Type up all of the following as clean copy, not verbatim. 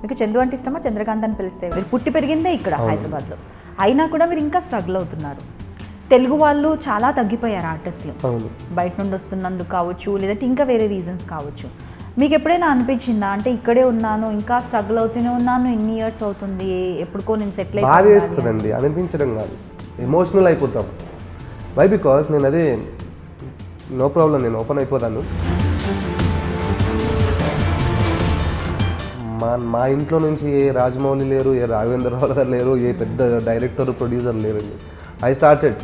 మీకు చందు అంటే ఇష్టమా, చంద్రకాంత్ అని పిలిస్తే? మీరు పుట్టి పెరిగిందే ఇక్కడ హైదరాబాద్లో, అయినా కూడా మీరు ఇంకా స్ట్రగుల్ అవుతున్నారు. తెలుగు వాళ్ళు చాలా తగ్గిపోయారు ఆర్టిస్టులు, బయట నుండి వస్తున్నందుకు కావచ్చు, లేదంటే ఇంకా వేరే రీజన్స్ కావచ్చు. మీకు ఎప్పుడైనా అనిపించిందా అంటే ఇక్కడే ఉన్నాను, ఇంకా స్ట్రగుల్ అవుతూనే ఉన్నాను, ఇన్ని ఇయర్స్ అవుతుంది, ఎప్పుడుకో నేను సెటిల్ అయిపోయింది అనిపించడం కాదు, ఎమోషనల్ అయిపోతాం. వై బికాస్ నేను అదే నో ప్రాబ్లం, నేను ఓపెన్ అయిపోతాను. మా ఇంట్లో నుంచి ఏ రాజమౌళి లేరు, ఏ రాఘవేంద్రరావు గారు లేరు, ఏ పెద్ద డైరెక్టర్ ప్రొడ్యూసర్ లేరండి. ఐ స్టార్టెడ్,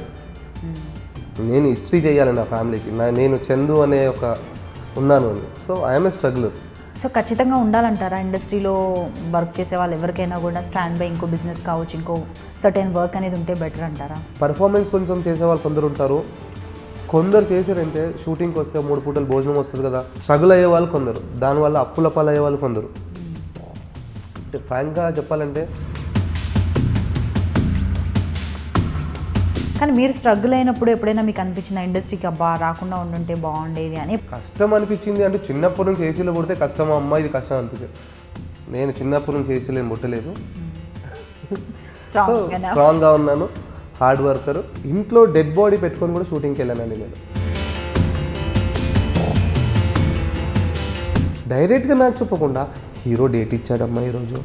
నేను హిస్టరీ చేయాలి నా ఫ్యామిలీకి, నేను చందు అనే ఒక ఉన్నాను అని. So I'm A struggler. So ఖచ్చితంగా ఉండాలంటారా ఇండస్ట్రీలో వర్క్ చేసే వాళ్ళు ఎవరికైనా కూడా స్టాండ్ బై ఇంకో బిజినెస్ కావచ్చు, ఇంకో సర్టెన్ వర్క్ అనేది ఉంటే బెటర్ అంటారా? పర్ఫార్మెన్స్ కొంచెం చేసేవాళ్ళు కొందరు ఉంటారు, కొందరు చేశారంటే షూటింగ్కి వస్తే 3 పూటలు భోజనం వస్తుంది కదా, స్ట్రగుల్ అయ్యే వాళ్ళు కొందరు, దానివల్ల అప్పుల పాలు అయ్యే వాళ్ళు కొందరు. ఫ్రాంక్గా చెప్పాలంటే కానీ మీరు స్ట్రగుల్ అయినప్పుడు ఎప్పుడైనా మీకు అనిపించింది ఇండస్ట్రీకి అబ్బా రాకుండా ఉండుంటే బాగుండేది అని? కష్టం అనిపించింది అంటే చిన్నప్పటి నుంచి ఏసీలో పుడితే కష్టం అమ్మ, ఇది కష్టం అనిపించింది. నేను చిన్నప్పటి నుంచి ఏసీలో ఏం పుట్టలేదు, స్ట్రాంగ్గా ఉన్నాను, హార్డ్ వర్కర్. ఇంట్లో డెడ్ బాడీ పెట్టుకొని కూడా షూటింగ్కి వెళ్ళానండి నేను. డైరెక్ట్గా నాకు చెప్పకుండా హీరో డేట్ ఇచ్చాడమ్మా ఈరోజు,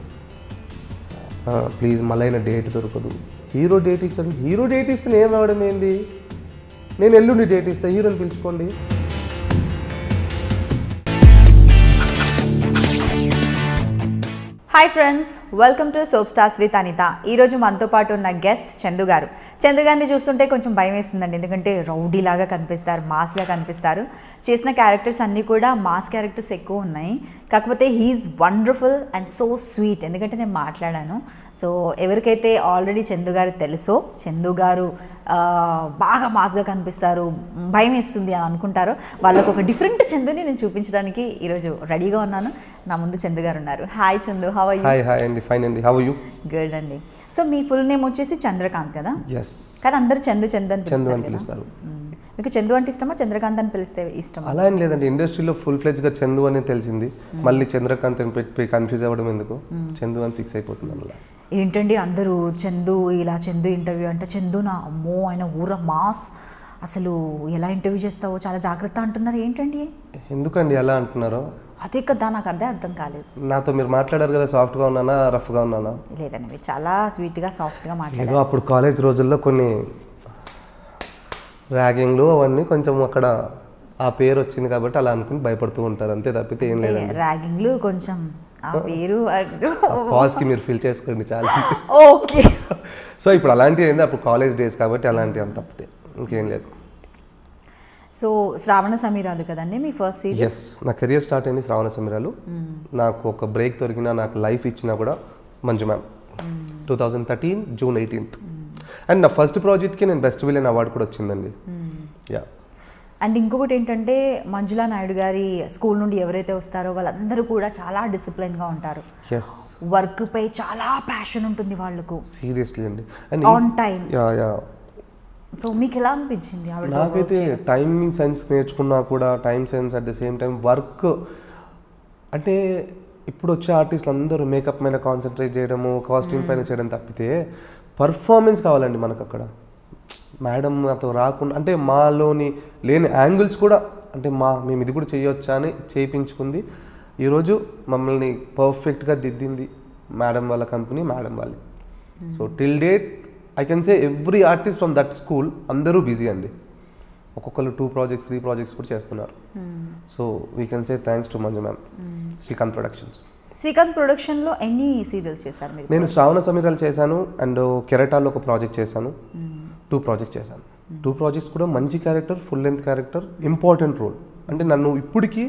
ప్లీజ్ మళ్ళీ అయినా డేట్ దొరకదు. హీరో డేట్ ఇచ్చాడు, హీరో డేట్ ఇస్తే నేను రావడం ఏంది, నేను ఎల్లుండి డేట్ ఇస్తే హీరోని పిలుచుకోండి. Hi friends, welcome to soap stars with Anitha. ఈరోజు మనతో పాటు ఉన్న గెస్ట్ చందు గారు. చందు గారిని చూస్తుంటే కొంచెం భయం వేస్తుందండి, ఎందుకంటే రౌడీలాగా కనిపిస్తారు, మాస్గా కనిపిస్తారు. చేసిన క్యారెక్టర్స్ అన్నీ కూడా మాస్ క్యారెక్టర్స్ ఎక్కువ ఉన్నాయి. కాకపోతే he is wonderful and so sweet. ఎందుకంటే నేను మాట్లాడాను, సో ఎవరికైతే ఆల్రెడీ చందు గారు తెలుసో, చందు గారు బాగా మాస్గా కనిపిస్తారు, భయం వేస్తుంది అని అనుకుంటారో వాళ్ళకు ఒక డిఫరెంట్ చందుని నేను చూపించడానికి ఈరోజు రెడీగా ఉన్నాను. నా ముందు చందు గారు ఉన్నారు. Hi Chandu, how are you? Hi అండి, ఫైన్ అండి, హౌ ఆర్ యు? గుడ్ అండి. సో మీ ఫుల్ నేమ్ వచ్చేసి చంద్రకాంత్ కదా? ఎస్. కానీ అందరూ చందు చందు అని పిలుస్తారు. మీకు చందు అంటే ఇష్టమా, చంద్రకాంత్ అని పిలిస్తే ఇష్టమా? అలా ఏం లేదండి, ఇండస్ట్రీలో ఫుల్ ఫ్లెడ్జ్గా చందు అని తెలిసింది, మళ్ళీ చంద్రకాంత్ అని పెట్టి కన్ఫ్యూజ్ అవ్వడం ఎందుకు, చందు అని ఫిక్స్ అయిపోతున్నాను. అలా ఏంటండి అందరూ చందు, ఇలా చందు ఇంటర్వ్యూ అంటే చందు నా అమ్మో ఆయన ఊర మాస్, అసలు ఎలా ఇంటర్వ్యూ చేస్తావో చాలా జాగ్రత్త అంటున్నారు, ఏంటండి? ఎందుకండి అలా అంటున్నారో? అదే కదా, నాకు అర్థం కాలేదు. నాతో మీరు మాట్లాడారు కదా, సాఫ్ట్గా ఉన్నానా రఫ్గా ఉన్నానా? లేదండి, మీరు చాలా స్వీట్గా సాఫ్ట్గా మాట్లాడారు. ఏదో అప్పుడు కాలేజ్ రోజుల్లో కొన్ని ర్యాగింగ్లు అవన్నీ కొంచెం అక్కడ ఆ పేరు వచ్చింది కాబట్టి అలా అనుకుని భయపడుతూ ఉంటారు, అంతే తప్పితే ఏం లేదండి. ర్యాగింగ్లు కొంచెం ఆ పేరు పాజ్కి మీరు ఫీల్ చేసుకోండి చాలా. ఓకే. సో ఇప్పుడు అలాంటివి ఏంది, అప్పుడు కాలేజ్ డేస్ కాబట్టి అలాంటివి అంత తప్పితే ఇంకేం లేదు. సో శ్రావణ సమీరాలు కదండి మీ ఫస్ట్ సీరియల్? ఎస్, నా కెరియర్ స్టార్ట్ అయింది శ్రావణ సమీరాలు. నాకు ఒక బ్రేక్ దొరికినా, నాకు లైఫ్ ఇచ్చినా కూడా Manju ma'am 2013 June 18th. And నా ఫస్ట్ ప్రాజెక్ట్కి నేను బెస్ట్ విలన్ అవార్డు కూడా వచ్చిందండి. యా. అండ్ ఇంకొకటి ఏంటంటే మంజులా నాయుడు గారి స్కూల్ నుండి ఎవరైతే వస్తారో వాళ్ళందరూ కూడా చాలా డిసిప్లిన్గా ఉంటారు, వర్క్ పై చాలా ప్యాషన్ ఉంటుంది వాళ్ళకు, సీరియస్లీ అండి, ఆన్ టైం. యా. సో మీకు ఎలా అనిపించింది? నాకైతే టైమింగ్ సెన్స్ నేర్చుకున్నా కూడా, time sense at the same time work అంటే ఇప్పుడు వచ్చే ఆర్టిస్టులు అందరూ మేకప్ మీద కాన్సన్ట్రేట్ చేయడము, కాస్ట్యూమ్ పైన చేయడం తప్పితే పర్ఫార్మెన్స్ కావాలండి మనకు అక్కడ. మేడం నాతో రాకుండా అంటే మాలోని లేని యాంగిల్స్ కూడా అంటే మేము ఇది కూడా చేయొచ్చా అని చేయించుకుంది. ఈరోజు మమ్మల్ని పర్ఫెక్ట్గా దిద్దింది మేడం వాళ్ళ కంపెనీ, మేడం వాళ్ళే. So till date I can say every artist from that school అందరూ బిజీ అండి, ఒక్కొక్కరు 2 ప్రాజెక్ట్స్ 3 ప్రాజెక్ట్స్ కూడా చేస్తున్నారు. So we can say thanks to Manju ma'am, Srikanth productions. Srikanth ప్రొడక్షన్లో ఎన్ని సీరియల్స్ చేశారు మీరు? నేను శ్రావణ సమీరాలు చేశాను, అండ్ కెరటాలో ఒక ప్రాజెక్ట్ చేశాను, 2 ప్రాజెక్ట్స్ చేశాను. 2 ప్రాజెక్ట్స్ కూడా మంచి character, full length character, important role. అంటే నన్ను ఇప్పటికీ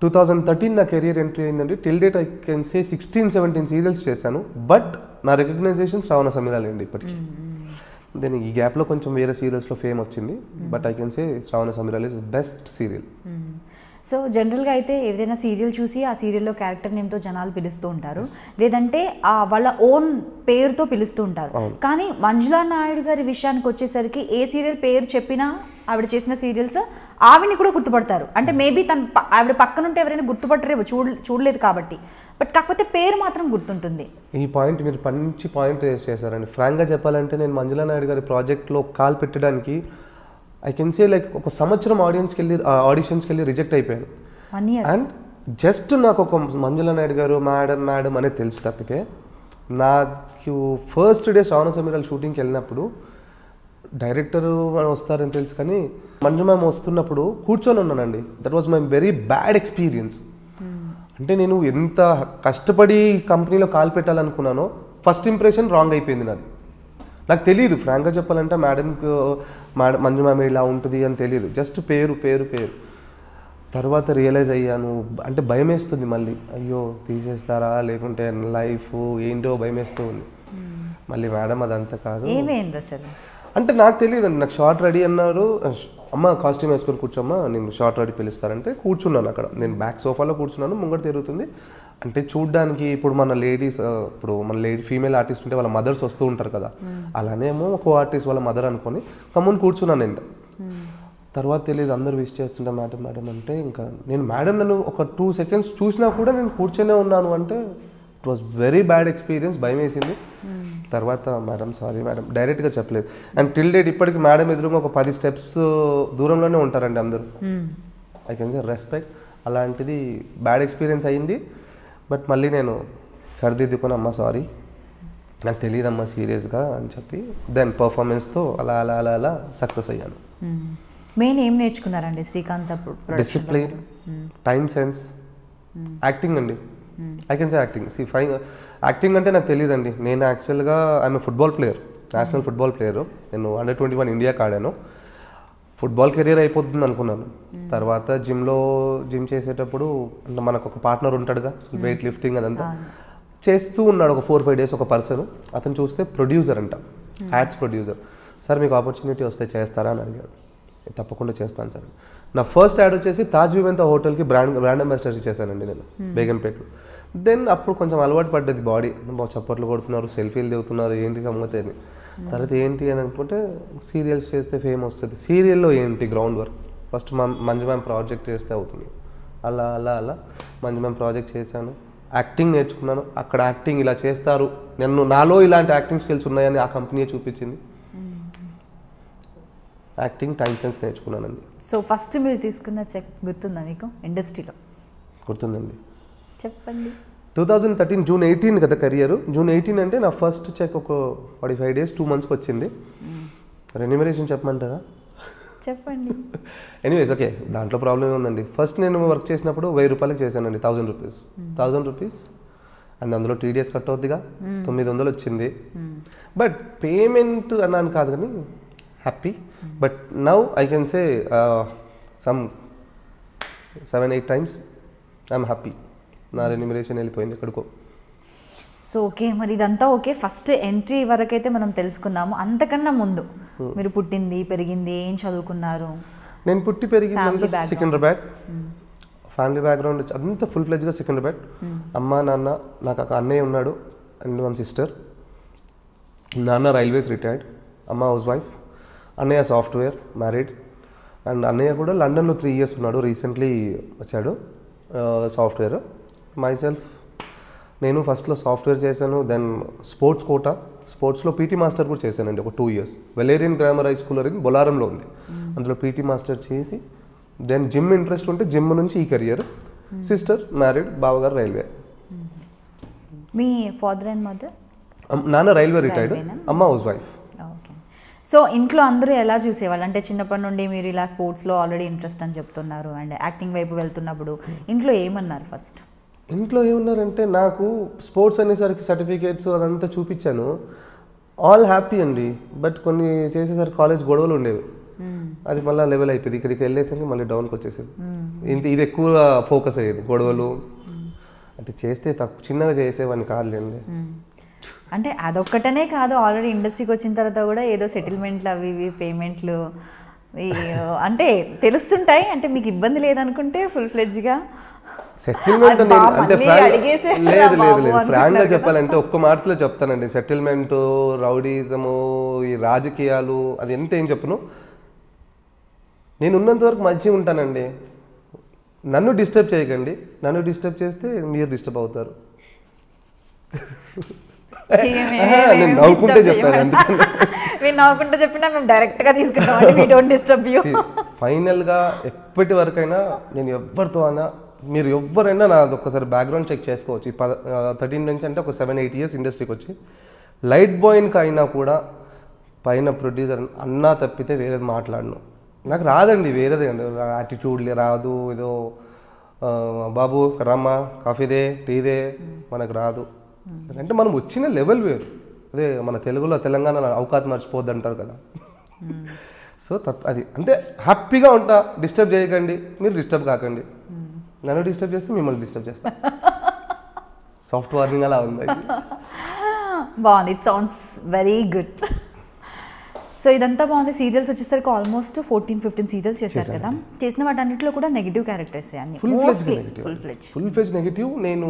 2013 నా కెరియర్ ఎంట్రీ అయిందండి. Till date I can say 16-17 serials చేశాను, బట్ నా రికగ్నైజేషన్ శ్రావణ సమీరాలు అండి ఇప్పటికీ. దెన్ ఈ గ్యాప్లో కొంచెం వేరే సీరియల్స్లో ఫేమ్ వచ్చింది, but I can say Shravana Sameeralu is best serial. So జనరల్గా అయితే ఏదైనా సీరియల్ చూసి ఆ సీరియల్లో క్యారెక్టర్ నేమ్తో జనాలు పిలుస్తూ ఉంటారు, లేదంటే వాళ్ళ ఓన్ పేరుతో పిలుస్తూ ఉంటారు. కానీ మంజులా నాయుడు గారి విషయానికి వచ్చేసరికి ఏ సీరియల్ పేరు చెప్పినా ఆవిడ చేసిన సీరియల్స్ ఆవిడని కూడా గుర్తుపడతారు. అంటే మేబీ ఆవిడ పక్కనుంటే ఎవరైనా గుర్తుపట్టరేమో, చూడలేదు కాబట్టి, బట్ కాకపోతే పేరు మాత్రం గుర్తుంటుంది. ఈ పాయింట్ మీరు మంచి పాయింట్ రేస్ చేశారండి. ఫ్రాంక్గా చెప్పాలంటే నేను మంజులా నాయుడు గారి ప్రాజెక్ట్లో కాల్ పెట్టడానికి ఐ కెన్ సే లైక్ ఒక సంవత్సరం ఆడిషన్స్కి వెళ్ళి రిజెక్ట్ అయిపోయాను. అండ్ జస్ట్ నాకు ఒక మంజులా నాయుడు గారు మేడం అనేది తెలుసు తప్పితే, నాకు ఫస్ట్ డే శ్రావణ సమీరాలు షూటింగ్కి వెళ్ళినప్పుడు డైరెక్టరు వస్తారని తెలుసు, కానీ మంజు మ్యామ్ వస్తున్నప్పుడు కూర్చొని ఉన్నానండి. That was my very bad experience. అంటే నేను ఎంత కష్టపడి కంపెనీలో కాల్ పెట్టాలనుకున్నానో ఫస్ట్ ఇంప్రెషన్ రాంగ్ అయిపోయింది నాది. నాకు తెలియదు ఫ్రాంక్గా చెప్పాలంటే మంజు మ్యామ్ ఇలా ఉంటుంది అని తెలియదు, జస్ట్ పేరు. తర్వాత రియలైజ్ అయ్యాను, అంటే భయం వేస్తుంది మళ్ళీ, అయ్యో తీసేస్తారా లేకుంటే లైఫ్ ఏంటో భయం వేస్తూ ఉంది. మళ్ళీ మేడం అదంతా కాదు, ఏమైంది అసలు అంటే నాకు తెలియదు అండి. నాకు షార్ట్ రెడీ అన్నారు, అమ్మ కాస్ట్యూమ్ వేసుకొని కూర్చోమ్మా నేను షార్ట్ రెడీ పిలుస్తారంటే కూర్చున్నాను అక్కడ. నేను బ్యాక్ సోఫాలో కూర్చున్నాను, ముంగట తిరుగుతుంది. అంటే చూడ్డానికి ఇప్పుడు మన ఫీమేల్ ఆర్టిస్ట్ ఉంటే వాళ్ళ మదర్స్ వస్తూ ఉంటారు కదా, అలానేమో ఒక ఆర్టిస్ట్ వాళ్ళ మదర్ అనుకొని కమ్ముని కూర్చున్నాను నేను. తర్వాత తెలియదు, అందరూ విష్ చేస్తుంటే మేడం అంటే ఇంకా నేను మేడం నన్ను ఒక 2 seconds చూసినా కూడా నేను కూర్చొనే ఉన్నాను. అంటే it was very bad experience, భయం వేసింది. తర్వాత మేడం సారీ మేడం డైరెక్ట్గా చెప్పలేదు. అండ్ టిల్ డేట్ ఇప్పటికి మేడం ఎదురుగా ఒక 10 steps దూరంలోనే ఉంటారండి అందరూ. I can say respect. అలాంటిది బ్యాడ్ ఎక్స్పీరియన్స్ అయ్యింది. బట్ మళ్ళీ నేను సరిదిద్దుకొని అమ్మ సారీ నాకు తెలియదమ్మా సీరియస్గా అని చెప్పి దెన్ పర్ఫార్మెన్స్తో అలా సక్సెస్ అయ్యాను. మెయిన్ ఏం నేర్చుకున్నారండి శ్రీకాంత్ అప్పుడు? డిసిప్లిన్, టైం సెన్స్, యాక్టింగ్ అండి. ఐ కెన్ సే యాక్టింగ్ అంటే నాకు తెలియదండి. నేను యాక్చువల్గా I'm football player, national football player. నేను Under-21 ఇండియాకి ఆడాను. ఫుట్బాల్ కెరీర్ అయిపోతుంది అనుకున్నాను. తర్వాత జిమ్ చేసేటప్పుడు అంటే మనకు ఒక పార్ట్నర్ ఉంటాడుగా, వెయిట్ లిఫ్టింగ్ అదంతా చేస్తూ ఉన్నాడు ఒక 4-5 days ఒక పర్సన్. అతను చూస్తే ప్రొడ్యూసర్ అంట, యాడ్స్ ప్రొడ్యూసర్. సార్ మీకు ఆపర్చునిటీ వస్తే చేస్తారా అని అడిగాడు. తప్పకుండా చేస్తాను సార్. నా ఫస్ట్ యాడ్ వచ్చేసి తాజ్ వివెంత హోటల్కి బ్రాండ్ అంబాసిడర్ చేశానండి నేను బేగంపేటలో. దెన్ అప్పుడు కొంచెం అలవాటు పడ్డది బాడీ, చప్పట్లు కొడుతున్నారు, సెల్ఫీలు దిగుతున్నారు, ఏంటి గమ్మతని. తర్వాత ఏంటి అని అనుకుంటే సీరియల్స్ చేస్తే ఫేమ్ వస్తుంది. సీరియల్లో ఏంటి ground work, first Manju ma'am project చేస్తే అవుతుంది. అలా మంజు మ్యామ్ ప్రాజెక్ట్ చేశాను, యాక్టింగ్ నేర్చుకున్నాను. అక్కడ యాక్టింగ్ ఇలా చేస్తారు, నాలో ఇలాంటి యాక్టింగ్ స్కిల్స్ ఉన్నాయని ఆ కంపెనీ చూపించింది. యాక్టింగ్, టైం సెన్స్ నేర్చుకున్నానండి. సో ఫస్ట్ మీరు తీసుకున్న చెక్ గుర్తుందా మీకు ఇండస్ట్రీలో? గుర్తుందండి, చెప్పండి. 2013 June 18 కదా కెరియర్. June 18 అంటే నా ఫస్ట్ చెక్ ఒక 45 days 2 monthsకి వచ్చింది. రెన్యూమరేషన్ చెప్పమంటారా? చెప్పండి. ఎనీవేస్ ఓకే, దాంట్లో ప్రాబ్లం ఉందండి. ఫస్ట్ నేను వర్క్ చేసినప్పుడు 1000 రూపాయలకి చేశానండి, 1000 రూపీస్. 1000 రూపీస్ అండ్ అందులో TDS కట్ అవుతుందిగా, 900 వచ్చింది. బట్ పేమెంట్ అన్నాను కాదు కానీ happy. But now I can say some 7-8 times I'm happy. నా రెన్యూమరేషన్ వెళ్ళిపోయింది ఎక్కడికో. సో ఓకే, మరి ఇదంతా ఓకే. ఫస్ట్ ఎంట్రీ వరకు అయితే మనం తెలుసుకున్నాము. అంతకన్నా ముందు మీరు పుట్టింది, పెరిగింది, ఏం చదువుకున్నారు? నేను పుట్టి పెరిగింది సికింద్రాబాద్. ఫ్యామిలీ బ్యాక్గ్రౌండ్ అంతా ఫుల్ ఫ్లెడ్జ్గా సికింద్రాబాద్. అమ్మ నాన్న, నాకు ఒక అన్నయ్య ఉన్నాడు అండ్ 1 sister. నాన్న రైల్వేస్ రిటైర్డ్, అమ్మ హౌస్ వైఫ్. అన్నయ్య సాఫ్ట్వేర్, మ్యారీడ్. అండ్ అన్నయ్య కూడా లండన్లో 3 years ఉన్నాడు, రీసెంట్లీ వచ్చాడు సాఫ్ట్వేర్. మైసెల్ఫ్ నేను ఫస్ట్లో సాఫ్ట్వేర్ చేశాను, దెన్ స్పోర్ట్స్ కోటా, స్పోర్ట్స్లో పీటీ మాస్టర్ కూడా చేశానండి ఒక 2 years. Valyrian grammar high school అని బొలారంలో ఉంది, అందులో పీటీ మాస్టర్ చేసి దెన్ జిమ్ ఇంట్రెస్ట్ ఉంటే జిమ్ నుంచి ఈ కెరియర్. సిస్టర్ మ్యారీడ్, బావగారు railway. Me father and mother? నాన్న రైల్వే రిటైర్డ్, అమ్మ హౌస్ వైఫ్. ఓకే. సో ఇంట్లో అందరూ ఎలా చూసేవాళ్ళు? అంటే చిన్నప్పటి నుండి మీరు ఇలా స్పోర్ట్స్లో ఆల్రెడీ ఇంట్రెస్ట్ అని చెప్తున్నారు అండ్ యాక్టింగ్ వైపు వెళ్తున్నప్పుడు ఇంట్లో ఏమన్నారు ఫస్ట్? ఇంట్లో ఏమన్నారంటే, నాకు స్పోర్ట్స్ అనేసరికి సర్టిఫికేట్స్ అదంతా చూపించాను, ఆల్ హ్యాపీ అండి. బట్ కొన్ని చేసేసరికి కాలేజ్ గొడవలు ఉండేవి, అది మళ్ళీ లెవెల్ అయిపోయింది. ఇక్కడికి వెళ్ళేసరికి మళ్ళీ డౌన్కి వచ్చేసింది. ఇది ఎక్కువ ఫోకస్ అయ్యేది గొడవలు. అంటే చేస్తే తక్కువ చిన్నగా చేసేవాడిని కాదులేండి. అంటే అదొక్కటనే కాదు, ఆల్రెడీ ఇండస్ట్రీకి వచ్చిన తర్వాత కూడా ఏదో సెటిల్మెంట్లు అవి ఇవి పేమెంట్లు అంటే తెలుస్తుంటాయి, అంటే మీకు ఇబ్బంది లేదనుకుంటే ఫుల్ ఫ్లెడ్జ్గా సెటిల్మెంట్ అంటే లేదు లేదు లేదు ఫ్రాంక్గా చెప్పాలంటే ఒక్క మాటలో చెప్తానండి. సెటిల్మెంట్, రౌడీజము, ఈ రాజకీయాలు అది ఎంత ఏం చెప్పను, నేను ఉన్నంత వరకు మంచిగా ఉంటానండి. నన్ను డిస్టర్బ్ చేయకండి, నన్ను డిస్టర్బ్ చేస్తే మీరు డిస్టర్బ్ అవుతారు. నేను నవ్వుకుంటే చెప్పాను, అందుకని మీరు నవ్వుకుంటే చెప్పినా మేము డైరెక్ట్గా తీసుకుంటాం. We don't disturb you. ఫైనల్గా ఎప్పటి వరకైనా నేను ఎవరితో అయినా, మీరు ఎవరైనా నాది ఒక్కసారి బ్యాక్గ్రౌండ్ చెక్ చేసుకోవచ్చు. 13 నుంచి అంటే ఒక 7-8 ఇయర్స్ ఇండస్ట్రీకి వచ్చి లైట్ బాయ్కి అయినా కూడా పైన ప్రొడ్యూసర్ అన్నా తప్పితే వేరేది మాట్లాడను. నాకు రాదండి వేరేది, యాటిట్యూడ్ రాదు, ఏదో బాబు రమ్మా కాఫీదే టీదే మనకు రాదు. అంటే మనం వచ్చిన లెవెల్ వేరు. అదే మన తెలుగులో తెలంగాణ అవకాశం మర్చిపోద్ది అంటారు కదా. సో అది అంటే హ్యాపీగా ఉంటా, డిస్టర్బ్ చేయకండి, మీరు డిస్టర్బ్ కాకండి. నన్ను డిస్టర్బ్ చేస్తే మిమ్మల్ని డిస్టర్బ్ చేస్తా. సాఫ్ట్ వార్నింగ్ అలా ఉంది. బాగుంది, it sounds very good. So ఇదంతా బాగుంది. సీరియల్స్ వచ్చేసరికి ఆల్మోస్ట్ 14-15 సీరియల్స్ చేశారు కదా. చేసిన వాటన్నిటిలో కూడా నెగిటివ్ క్యారెక్టర్స్ అన్ని ఫుల్ ఫ్లెడ్జ్ నెగిటివ్. నేను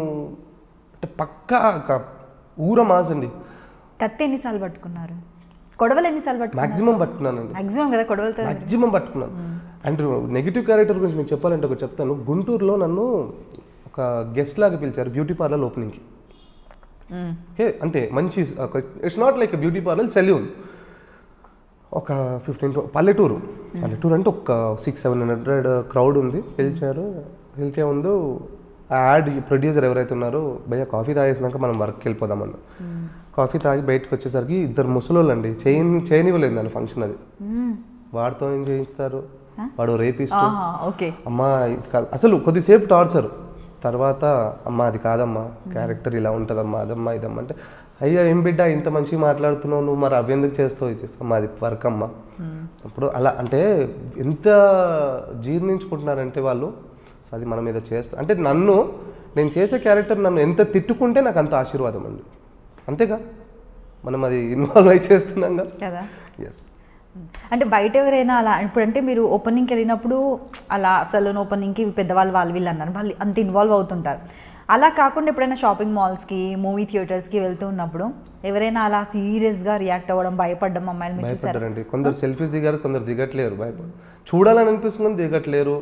అంటే పక్కా ఊర మాస్ అండి. కత్తి ఎన్నిసార్లు పట్టుకున్నారు, కొడవలు ఎన్నిసార్లు పట్టుకున్నారు? మాక్సిమం పట్టుకున్నానండి. మాక్సిమం కదా, కొడవలతో మాక్సిమం పట్టుకున్నాను. అండ్ నెగిటివ్ క్యారెక్టర్ గురించి మీకు చెప్పాలంటే ఒకటి చెప్తాను. గుంటూరులో నన్ను ఒక గెస్ట్ లాగా పిలిచారు బ్యూటీ పార్లర్ ఓపెనింగ్కి. ఓకే, అంటే మంచి it's not like beauty parlour, salon. ఒక 15 పల్లెటూరు అంటే ఒక 600-700 క్రౌడ్ ఉంది. పిలిచే ముందు ఆ యాడ్ ప్రొడ్యూసర్ ఎవరైతే ఉన్నారో, భయ్య కాఫీ తాగేసినాక మనం వర్క్కి వెళ్ళిపోదామన్న. కాఫీ తాగి బయటకు వచ్చేసరికి 2 ముసలోళ్ళు అండి, చేయనివ్వలేదు నన్ను ఫంక్షన్. అది వాడితో ఏం చేయిస్తారు, వాడు రేపిస్తూ. అమ్మా అసలు కొద్దిసేపు టార్చర్, తర్వాత అమ్మ అది కాదమ్మా, క్యారెక్టర్ ఇలా ఉంటుందమ్మా, అదమ్మా ఇదమ్మా అంటే, అయ్యా ఏం బిడ్డ ఇంత మంచిగా మాట్లాడుతున్నావు నువ్వు, మరి అవి ఎందుకు చేస్తావు, ఇచ్చేస్తామ్మా అది వర్క్ అమ్మా. అప్పుడు అలా అంటే ఎంత జీర్ణించుకుంటున్నారంటే వాళ్ళు. సో అది మనం ఏదో చేస్తాం అంటే, నేను చేసే క్యారెక్టర్ నన్ను ఎంత తిట్టుకుంటే నాకు అంత ఆశీర్వాదం అండి. అంతేగా, మనం అది ఇన్వాల్వ్ అయి చేస్తున్నాం కదా. ఎస్. అంటే బయట ఎవరైనా అలా ఇప్పుడంటే మీరు ఓపెనింగ్కి వెళ్ళినప్పుడు అలా సలూన్ ఓపెనింగ్కి పెద్దవాళ్ళు వీళ్ళు అన్నారు, వాళ్ళు అంత ఇన్వాల్వ్ అవుతుంటారు. అలా కాకుండా ఎప్పుడైనా షాపింగ్ మాల్స్కి, మూవీ థియేటర్స్కి వెళ్తూ ఉన్నప్పుడు ఎవరైనా అలా సీరియస్గా రియాక్ట్ అవ్వడం, భయపడడం అమ్మాయిలు మీరు చూసారండి? కొందరు సెల్ఫీస్ దిగారు, కొందరు దిగట్లేరు. చూడాలని అనిపిస్తుంది, దిగట్లేరు.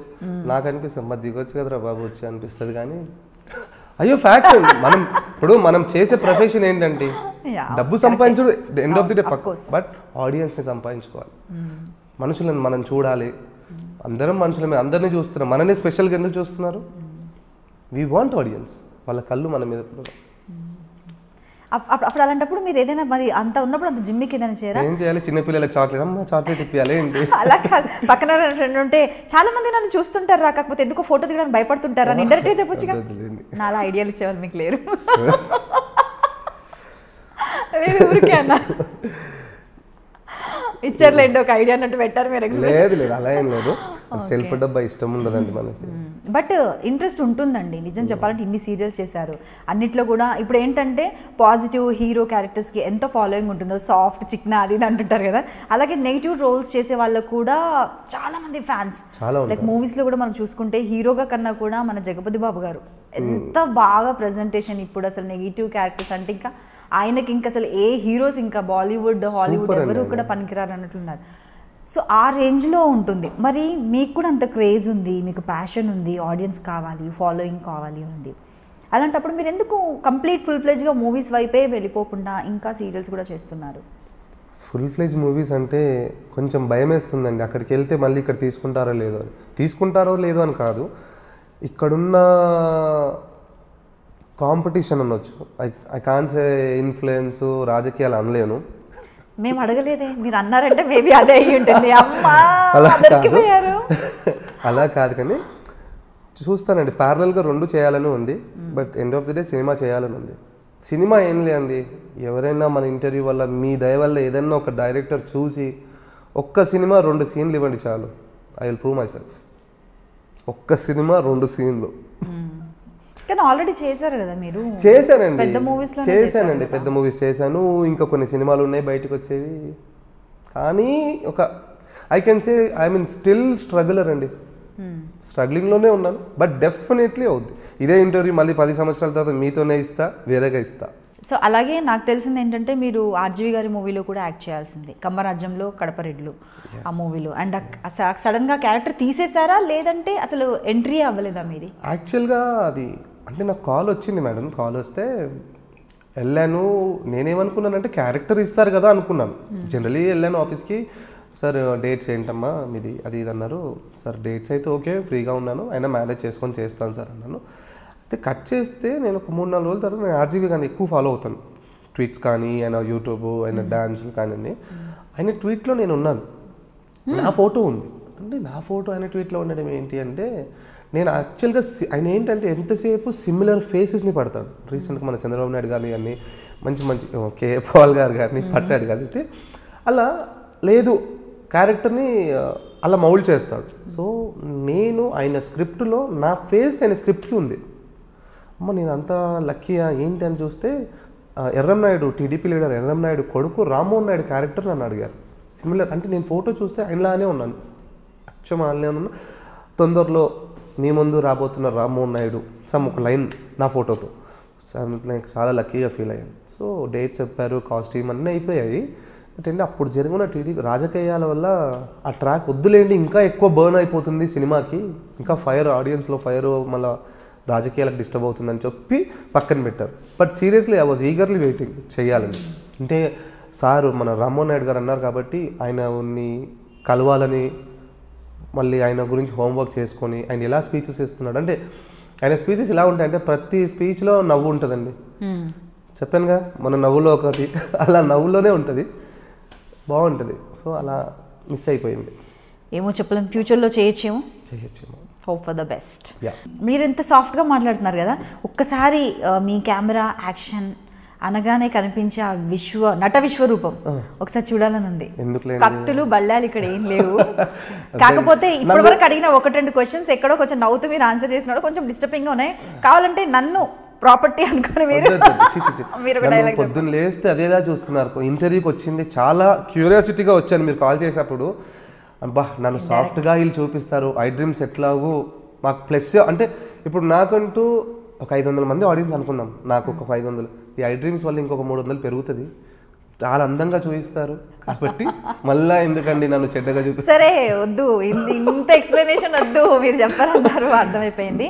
నాకు అనిపిస్తుంది మరి దిగొచ్చు కదరా బాబు వచ్చి అనిపిస్తుంది. కానీ అయ్యో ఫ్యాక్ట్, మనం చేసే ప్రొఫెషన్ ఏంటంటే డబ్బు సంపాదించడం ఎండ్ ఆఫ్ ది డే పక్క, బట్ ఆడియన్స్ని సంపాదించుకోవాలి. మనుషులను మనం చూడాలి. అందరం మనుషులమే, అందరినీ చూస్తున్నాం, మననే స్పెషల్గా ఎందుకు చూస్తున్నారు? వీ వాంట్ ఆడియన్స్, వాళ్ళ కళ్ళు మన మీద. అప్పుడు అలాంటప్పుడు మీరు ఏదైనా మరి అంత ఉన్నప్పుడు అంత జిమ్కి ఏదైనా చేయరా? ఏం చేయాలి, చిన్నపిల్లలకి చాక్లెట్, అమ్మ చాక్లెట్ ఇప్పియాలి ఏంటి? అలా కాదు, పక్కన ఫ్రెండ్ ఉంటే చాలా మంది నన్ను చూస్తుంటారు, కాకపోతే ఎందుకో ఫోటో దిగడానికి భయపడుతుంటారు అని ఇండైరెక్ట్గా చెప్పొచ్చుగా. నా అలా ఐడియాలు ఇచ్చేవాళ్ళు మీకు లేరు? లేదు, ఊరికే అన్నా ఇచ్చారులేండి ఒక ఐడియా అన్నట్టు పెట్టారు మీరు. లేదు అలా ఏం లేదు, సెల్ఫ్ డబ్బా ఇష్టం ఉండదండి మనకి. బట్ ఇంట్రెస్ట్ ఉంటుందండి నిజం చెప్పాలంటే. ఇన్ని సీరియల్స్ చేశారు, అన్నిట్లో కూడా ఇప్పుడు ఏంటంటే పాజిటివ్ హీరో క్యారెక్టర్స్కి ఎంత ఫాలోయింగ్ ఉంటుందో, సాఫ్ట్ చిక్నా అది ఇది అంటుంటారు కదా, అలాగే నెగిటివ్ రోల్స్ చేసే వాళ్ళకు కూడా చాలా మంది ఫ్యాన్స్. లైక్ మూవీస్లో కూడా మనం చూసుకుంటే హీరోగా కన్నా కూడా మన జగపతి బాబు గారు ఎంత బాగా ప్రజెంటేషన్. ఇప్పుడు అసలు నెగిటివ్ క్యారెక్టర్స్ అంటే ఇంకా ఆయనకి ఇంకా అసలు ఏ హీరోస్ ఇంకా బాలీవుడ్, హాలీవుడ్ ఎవరు కూడా పనికిరారు అన్నట్లున్నారు. సో ఆ రేంజ్లో ఉంటుంది. మరి మీకు కూడా అంత క్రేజ్ ఉంది, మీకు ప్యాషన్ ఉంది, ఆడియన్స్ కావాలి, ఫాలోయింగ్ కావాలి ఉంది. అలాంటప్పుడు మీరు ఎందుకు కంప్లీట్ ఫుల్ ఫ్లెజ్గా మూవీస్ వైపే వెళ్ళిపోకుండా ఇంకా సీరియల్స్ కూడా చేస్తున్నారు? ఫుల్ ఫ్లెజ్ మూవీస్ అంటే కొంచెం భయం వేస్తుందండి. అక్కడికి వెళ్తే మళ్ళీ ఇక్కడ తీసుకుంటారో లేదో అని కాదు, ఇక్కడున్న కాంపిటీషన్ అనొచ్చు. ఐ కాన్ సే ఇన్ఫ్లుయెన్స్, రాజకీయాలు అనలేను. మేము అడగలేదే, మీరు అన్నారంటే మేబీ అదే అయ్యి ఉంటుంది. అలా కాదు కానీ చూస్తానండి, ప్యారలల్గా 2 చేయాలని ఉంది. But end of the day cinema చేయాలని ఉంది. సినిమా ఏం లేదండి, ఎవరైనా మన ఇంటర్వ్యూ వల్ల, మీ దయ వల్ల ఏదైనా ఒక డైరెక్టర్ చూసి ఒక్క సినిమా 2 సీన్లు ఇవ్వండి చాలు, I will prove my self. ఒక్క సినిమా 2 సీన్లు. కానీ ఆల్రెడీ చేశారు కదా మీరు? చేశానండి, పెద్ద మూవీస్లో చేశానండి, పెద్ద మూవీస్ చేశాను. ఇంకా కొన్ని సినిమాలు ఉన్నాయి బయటకు వచ్చేవి. కానీ ఒక I can say I mean still struggler అండి, స్ట్రగ్లింగ్లోనే ఉన్నాను. బట్ డెఫినెట్లీ అవుద్ది. ఇదే ఇంటర్వ్యూ మళ్ళీ 10 సంవత్సరాల తర్వాత మీతోనే ఇస్తా, వేరేగా ఇస్తా. సో అలాగే నాకు తెలిసింది ఏంటంటే మీరు ఆర్జీవి గారి మూవీలో కూడా యాక్ట్ చేయాల్సింది, కమ్మరాజ్యంలో కడప రెడ్లు ఆ మూవీలో. అండ్ సడన్గా క్యారెక్టర్ తీసేశారా లేదంటే అసలు ఎంట్రీ అవ్వలేదా మీది? యాక్చువల్గా అది అంటే నాకు కాల్ వచ్చింది మేడం, కాల్ వస్తే వెళ్ళాను. నేనేమనుకున్నానంటే క్యారెక్టర్ ఇస్తారు కదా అనుకున్నాను. జనరలీ వెళ్ళాను ఆఫీస్కి, సార్ డేట్స్ ఏంటమ్మా మీది అది ఇది అన్నారు. సార్ డేట్స్ అయితే ఓకే, ఫ్రీగా ఉన్నాను, అయినా మేనేజ్ చేసుకొని చేస్తాను సార్ అన్నాను. అయితే కట్ చేస్తే నేను ఒక 3-4 రోజుల తర్వాత నేను ఆర్జీవి కానీ ఎక్కువ ఫాలో అవుతాను, ట్వీట్స్ కానీ ఆయన యూట్యూబ్ ఆయన డాన్సులు కానీ. ఆయన ట్వీట్లో నేను ఉన్నాను, నా ఫోటో ఉంది. అంటే నా ఫోటో ఆయన ట్వీట్లో ఉండడం ఏంటి అంటే, నేను యాక్చువల్గా ఆయన ఏంటంటే ఎంతసేపు సిమిలర్ ఫేసెస్ని పడతాడు. రీసెంట్గా మన చంద్రబాబు నాయుడు కానీ అన్నీ మంచి మంచి కే పాల్ గారు కానీ పట్టాడు కాబట్టి, అలా లేదు క్యారెక్టర్ని అలా మౌల్డ్ చేస్తాడు. సో నేను ఆయన స్క్రిప్ట్లో నా ఫేస్ ఆయన స్క్రిప్ట్కి ఉంది. అమ్మ నేను అంత లక్కీయా ఏంటి అని చూస్తే ఎర్రంనాయుడు టీడీపీ లీడర్ ఎర్రంనాయుడు కొడుకు రామ్మోహన్ నాయుడు క్యారెక్టర్ నన్ను అడిగారు. సిమిలర్ అంటే నేను ఫోటో చూస్తే ఆయనలానే ఉన్నాను, అచ్చం అలానే ఉన్నాను. తొందరలో మీ ముందు రాబోతున్న రామ్మోహన్ నాయుడు ఒక లైన్ నా ఫోటోతో. నాకు చాలా లక్కీగా ఫీల్ అయ్యాను. సో డేట్ చెప్పారు, కాస్ట్యూమ్ అన్నీ అయిపోయాయి. బట్ అంటే అప్పుడు జరిగిన టీడీపీ రాజకీయాల వల్ల ఆ ట్రాక్ వద్దులేండి, ఇంకా ఎక్కువ బర్న్ అయిపోతుంది సినిమాకి, ఇంకా ఫైర్ ఆడియన్స్లో ఫైర్ మళ్ళీ రాజకీయాలకు డిస్టర్బ్ అవుతుందని చెప్పి పక్కన పెట్టారు. But seriously I was eagerly waiting చేయాలని. అంటే సార్ మన రామ్మోహన్ నాయుడు గారు అన్నారు కాబట్టి ఆయనని కలవాలని, మళ్ళీ ఆయన గురించి హోంవర్క్ చేసుకొని ఆయన ఎలా స్పీచెస్ ఇస్తున్నాడు అంటే, ఆయన స్పీచెస్ ఎలా ఉంటాయంటే ప్రతి స్పీచ్లో నవ్వు ఉంటుందండి. చెప్పానుగా మన నవ్వులో ఒకటి, అలా నవ్వులోనే ఉంటుంది, బాగుంటుంది. సో అలా మిస్ అయిపోయింది. ఏమో చెప్పలేము, ఫ్యూచర్లో చేయొచ్చేమో. Hope for the best. మీరు ఎంత సాఫ్ట్గా మాట్లాడుతున్నారు కదా, ఒక్కసారి మీ కెమెరా యాక్షన్ అనగానే కనిపించే ఆ నట విశ్వరూపం ఒకసారి చూడాలని ఉంది. కత్తులు బళ్ళాలు ఇక్కడ ఏం లేవు. కాకపోతే ఇప్పటి వరకు అడిగిన 1-2 క్వశ్చన్స్ ఎక్కడో కొంచెం నవ్వుతూ మీరు ఆన్సర్ చేసినాడు, కొంచెం డిస్టర్బింగ్గా ఉన్నాయి. కావాలంటే నన్ను ప్రాపర్టీ అనుకుని మీరు పొద్దున్న లేస్తే అదేలా చూస్తున్నారు. ఇంటర్వ్యూకి వచ్చింది చాలా క్యూరియాసిటీగా వచ్చాను మీరు కాల్ చేసేటప్పుడు. అబ్బా నన్ను సాఫ్ట్గా వీళ్ళు చూపిస్తారు, ఐ డ్రీమ్స్ ఎట్లాగూ మాకు ప్లస్. అంటే ఇప్పుడు నాకంటూ ఒక 500 మంది ఆడియన్స్ అనుకుందాం, నాకు ఒక 500, ఈ ఐ డ్రీమ్స్ వల్ల ఇంకొక 300 పెరుగుతుంది. చాలా అందంగా చూపిస్తారు కాబట్టి మళ్ళీ ఎందుకండి నన్ను చెడ్డగా చూపిస్తారు. సరే వద్దు, ఇంత ఎక్స్ప్లెనేషన్ వద్దు, మీరు చెప్పారన్నారు, అర్థమైపోయింది.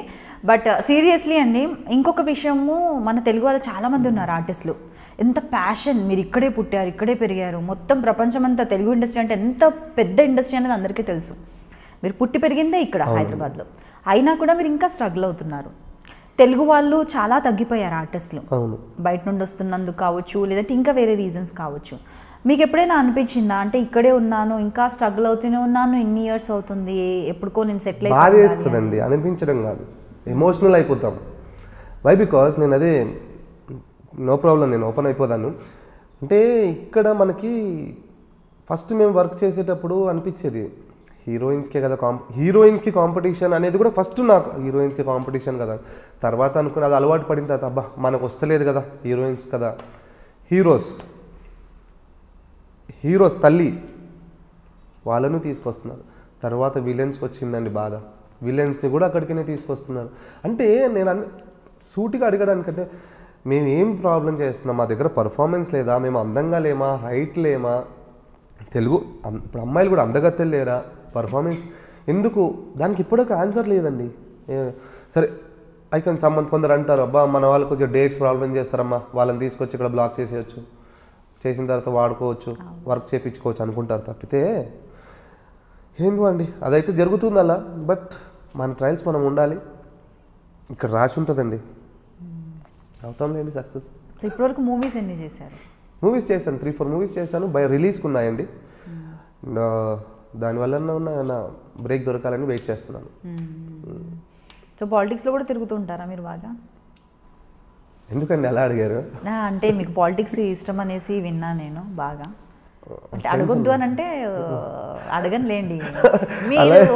బట్ సీరియస్లీ అండి, ఇంకొక విషయము, మన తెలుగు వాళ్ళు చాలామంది ఉన్నారు ఆర్టిస్టులు, ఎంత ప్యాషన్, మీరు ఇక్కడే పుట్టారు, ఇక్కడే పెరిగారు, మొత్తం ప్రపంచం అంతా తెలుగు ఇండస్ట్రీ అంటే ఎంత పెద్ద ఇండస్ట్రీ అనేది అందరికీ తెలుసు. మీరు పుట్టి పెరిగిందే ఇక్కడ హైదరాబాద్లో, అయినా కూడా మీరు ఇంకా స్ట్రగుల్ అవుతున్నారు. తెలుగు వాళ్ళు చాలా తగ్గిపోయారు ఆర్టిస్టులు, బయట నుండి వస్తున్నందుకు కావచ్చు, లేదంటే ఇంకా వేరే రీజన్స్ కావచ్చు. మీకు ఎప్పుడైనా అనిపించిందా అంటే ఇక్కడే ఉన్నాను, ఇంకా స్ట్రగుల్ అవుతూనే ఉన్నాను, ఇన్ని ఇయర్స్ అవుతుంది, ఎప్పుడుకో నేను సెటిల్ అయిపోయింది అనిపించడం కాదు, ఎమోషనల్ అయిపోతాం. వై బికాస్ నేను అదే నో ప్రాబ్లం, నేను ఓపెన్ అయిపోతాను. అంటే ఇక్కడ మనకి ఫస్ట్ మేము వర్క్ చేసేటప్పుడు అనిపించేది హీరోయిన్స్కే కదా హీరోయిన్స్కి కాంపిటీషన్ అనేది కూడా ఫస్ట్ నాకు హీరోయిన్స్కి కాంపిటీషన్ కదా. తర్వాత అనుకుని అది అలవాటు పడిన తర్వాత అబ్బా మనకు వస్తలేదు కదా హీరోయిన్స్ కదా, హీరో తల్లి వాళ్ళను తీసుకొస్తున్నారు. తర్వాత విలన్స్కి వచ్చిందండి బాధ, విలన్స్ని కూడా అక్కడికనే తీసుకొస్తున్నారు. అంటే నేను సూటిగా అడగడానికంటే మేము ఏం ప్రాబ్లం చేస్తున్నాం, మా దగ్గర పర్ఫార్మెన్స్ లేదా, మేము అందంగా లేమా, హైట్ లేమా, తెలుగు ఇప్పుడు అమ్మాయిలు కూడా అందగత్తెలు లేరా, పర్ఫార్మెన్స్ ఎందుకు, దానికి ఇప్పటికీ ఆన్సర్ లేదండి. సరే ఐ కెన్ కొందరు అంటారు అబ్బా మన వాళ్ళు కొంచెం డేట్స్ ప్రాబ్లం చేస్తారమ్మా, వాళ్ళని తీసుకొచ్చి ఇక్కడ బ్లాక్ చేసేయచ్చు, చేసిన తర్వాత వాడుకోవచ్చు, వర్క్ చేయించుకోవచ్చు అనుకుంటారు తప్పితే ఏంటో అండి అదైతే జరుగుతుంది అలా. బట్ మన ట్రయల్స్ మనం ఉండాలి, ఇక్కడ రాసి ఉంటుందండి, అవుతాంలేండి సక్సెస్. సో ఇప్పటివరకు మూవీస్ ఎన్ని చేశారు? మూవీస్ చేశాను, 3-4 మూవీస్ చేశాను, బై రిలీజ్కి ఉన్నాయండి. దానివల్ల నా బ్రేక్ దొరకాలని వెయిట్ చేస్తున్నాను. సో పాలిటిక్స్లో కూడా తిరుగుతూ ఉంటారా మీరు బాగా? ఎందుకండి అలా అడిగారు? అంటే మీకు పాలిటిక్స్ ఇష్టం అనేసి విన్నా నేను బాగా. అంటే అడగొద్దు అని అంటే అడగనులేండి, మీరు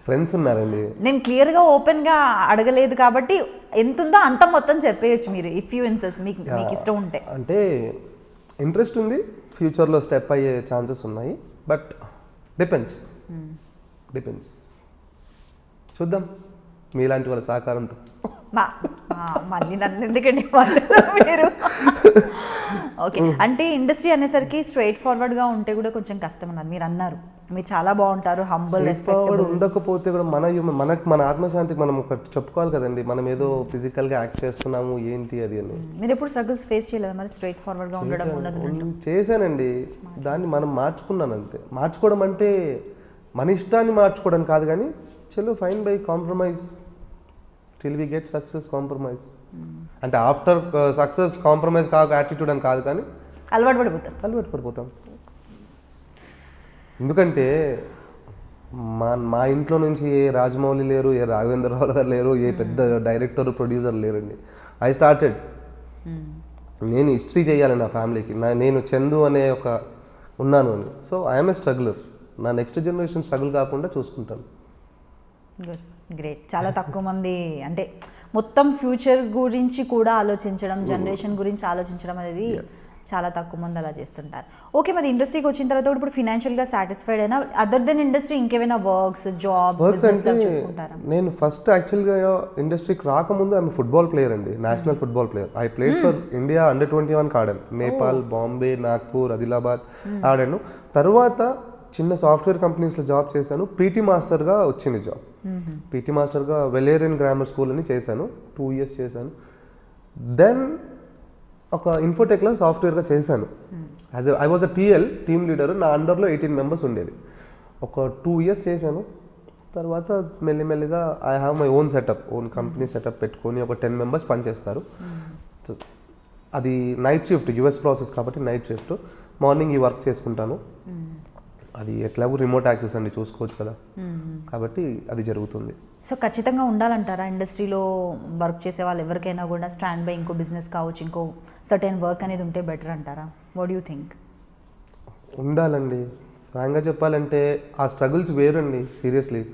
ఫ్రెండ్స్ ఉన్నారండి. నేను క్లియర్గా ఓపెన్గా అడగలేదు కాబట్టి ఎంత ఉందో అంత మొత్తం చెప్పేయచ్చు మీరు, ఇఫ్ యూ ఇన్సెస్ట్ మీకు ఇష్టం ఉంటే. అంటే ఇంట్రెస్ట్ ఉంది, ఫ్యూచర్లో స్టెప్ అయ్యే ఛాన్సెస్ ఉన్నాయి. బట్ డిపెండ్స్ చూద్దాం మీలాంటి వాళ్ళ సహకారంతో. మళ్ళీ నన్ను ఎందుకండి మీరు? ఓకే, అంటే ఇండస్ట్రీ అనేసరికి స్ట్రైట్ ఫార్వర్డ్గా ఉంటే కూడా కొంచెం కష్టం అన్నారు. మీరు అన్నారు మీరు చాలా బాగుంటారు, హంబుల్, రెస్పెక్టబుల్. ఉండకపోతే కూడా మన ఆత్మశాంతికి మనం ఒకటి చెప్పుకోవాలి కదండి, మనం ఏదో ఫిజికల్గా యాక్ట్ చేస్తున్నాము ఏంటి అది అని. మీరు ఎప్పుడు స్ట్రగుల్స్ ఫేస్ చేయలేదు మరి? స్ట్రైట్ ఫార్వర్డ్గా ఉండడం ఉండదు. చేశానండి, దాన్ని మనం మార్చుకున్నాను అంతే. మార్చుకోవడం అంటే మన ఇష్టాన్ని మార్చుకోవడం కాదు, కానీ చలో fine by compromise till we get success. Compromise అంటే ఆఫ్టర్ సక్సెస్ కాంప్రమైజ్ కాక యాటిట్యూడ్ అని కాదు, కానీ అలవాటు పడిపోతాం. ఎందుకంటే మా ఇంట్లో నుంచి ఏ రాజమౌళి లేరు, ఏ రాఘవేంద్రరావు గారు లేరు, ఏ పెద్ద డైరెక్టర్ ప్రొడ్యూసర్ లేరండి. ఐ స్టార్టెడ్, నేను హిస్టరీ చేయాలి నా ఫ్యామిలీకి, నేను చందు అనే ఒక ఉన్నాను అని. So I'm a struggler. నా నెక్స్ట్ జనరేషన్ స్ట్రగుల్ కాకుండా చూసుకుంటాను. Good, great. చాలా తక్కువ మంది అంటే మొత్తం ఫ్యూచర్ గురించి కూడా ఆలోచించడం, జనరేషన్ గురించి ఆలోచించడం అనేది చాలా తక్కువ మంది అలా చేస్తుంటారు. ఓకే, మరి ఇండస్ట్రీకి వచ్చిన తర్వాత ఇప్పుడు ఫినాన్షియల్గా సాటిస్ఫైడ్ అయినా అదర్ దెన్ ఇండస్ట్రీ ఇంకేమైనా వర్క్స్ చూసుకుంటారా? నేను ఫస్ట్ యాక్చువల్గా ఇండస్ట్రీకి రాకముందు ఐఎమ్ ఫుట్బాల్ ప్లేయర్ అండి, national football player. I played for India అండర్-21 ఆడాను. నేపాల్, బాంబే, నాగ్పూర్, ఆదిలాబాద్ ఆడాను. తర్వాత చిన్న సాఫ్ట్వేర్ కంపెనీస్లో జాబ్ చేశాను. పీటీ మాస్టర్గా వచ్చింది జాబ్. పీటీ మాస్టర్గా వెలేరియన్ గ్రామర్ స్కూల్ అని చేశాను, 2 years చేశాను. దెన్ ఒక ఇన్ఫోటెక్లో సాఫ్ట్వేర్గా చేశాను. I was a team leader. నా అండర్లో 18 members ఉండేది. ఒక 2 years చేశాను. తర్వాత మెల్లిమెల్లిగా I have my own company setup పెట్టుకొని ఒక 10 members పనిచేస్తారు. అది నైట్ షిఫ్ట్, యుఎస్ ప్రాసెస్ కాబట్టి నైట్ షిఫ్ట్. మార్నింగ్ ఈ వర్క్ చేసుకుంటాను. అది ఎట్లాగో రిమోట్ యాక్సెస్ అండి, చూసుకోవచ్చు కదా, కాబట్టి అది జరుగుతుంది. సో ఖచ్చితంగా ఉండాలంటారా ఇండస్ట్రీలో వర్క్ చేసే వాళ్ళు ఎవరికైనా కూడా స్టాండ్ బై ఇంకో బిజినెస్ కావచ్చు, ఇంకో సర్టెన్ వర్క్ అనేది ఉంటే బెటర్ అంటారా? What you think? ఉండాలండి. ఫ్రాంక్గా చెప్పాలంటే ఆ స్ట్రగుల్స్ వేరండి, సీరియస్లీ.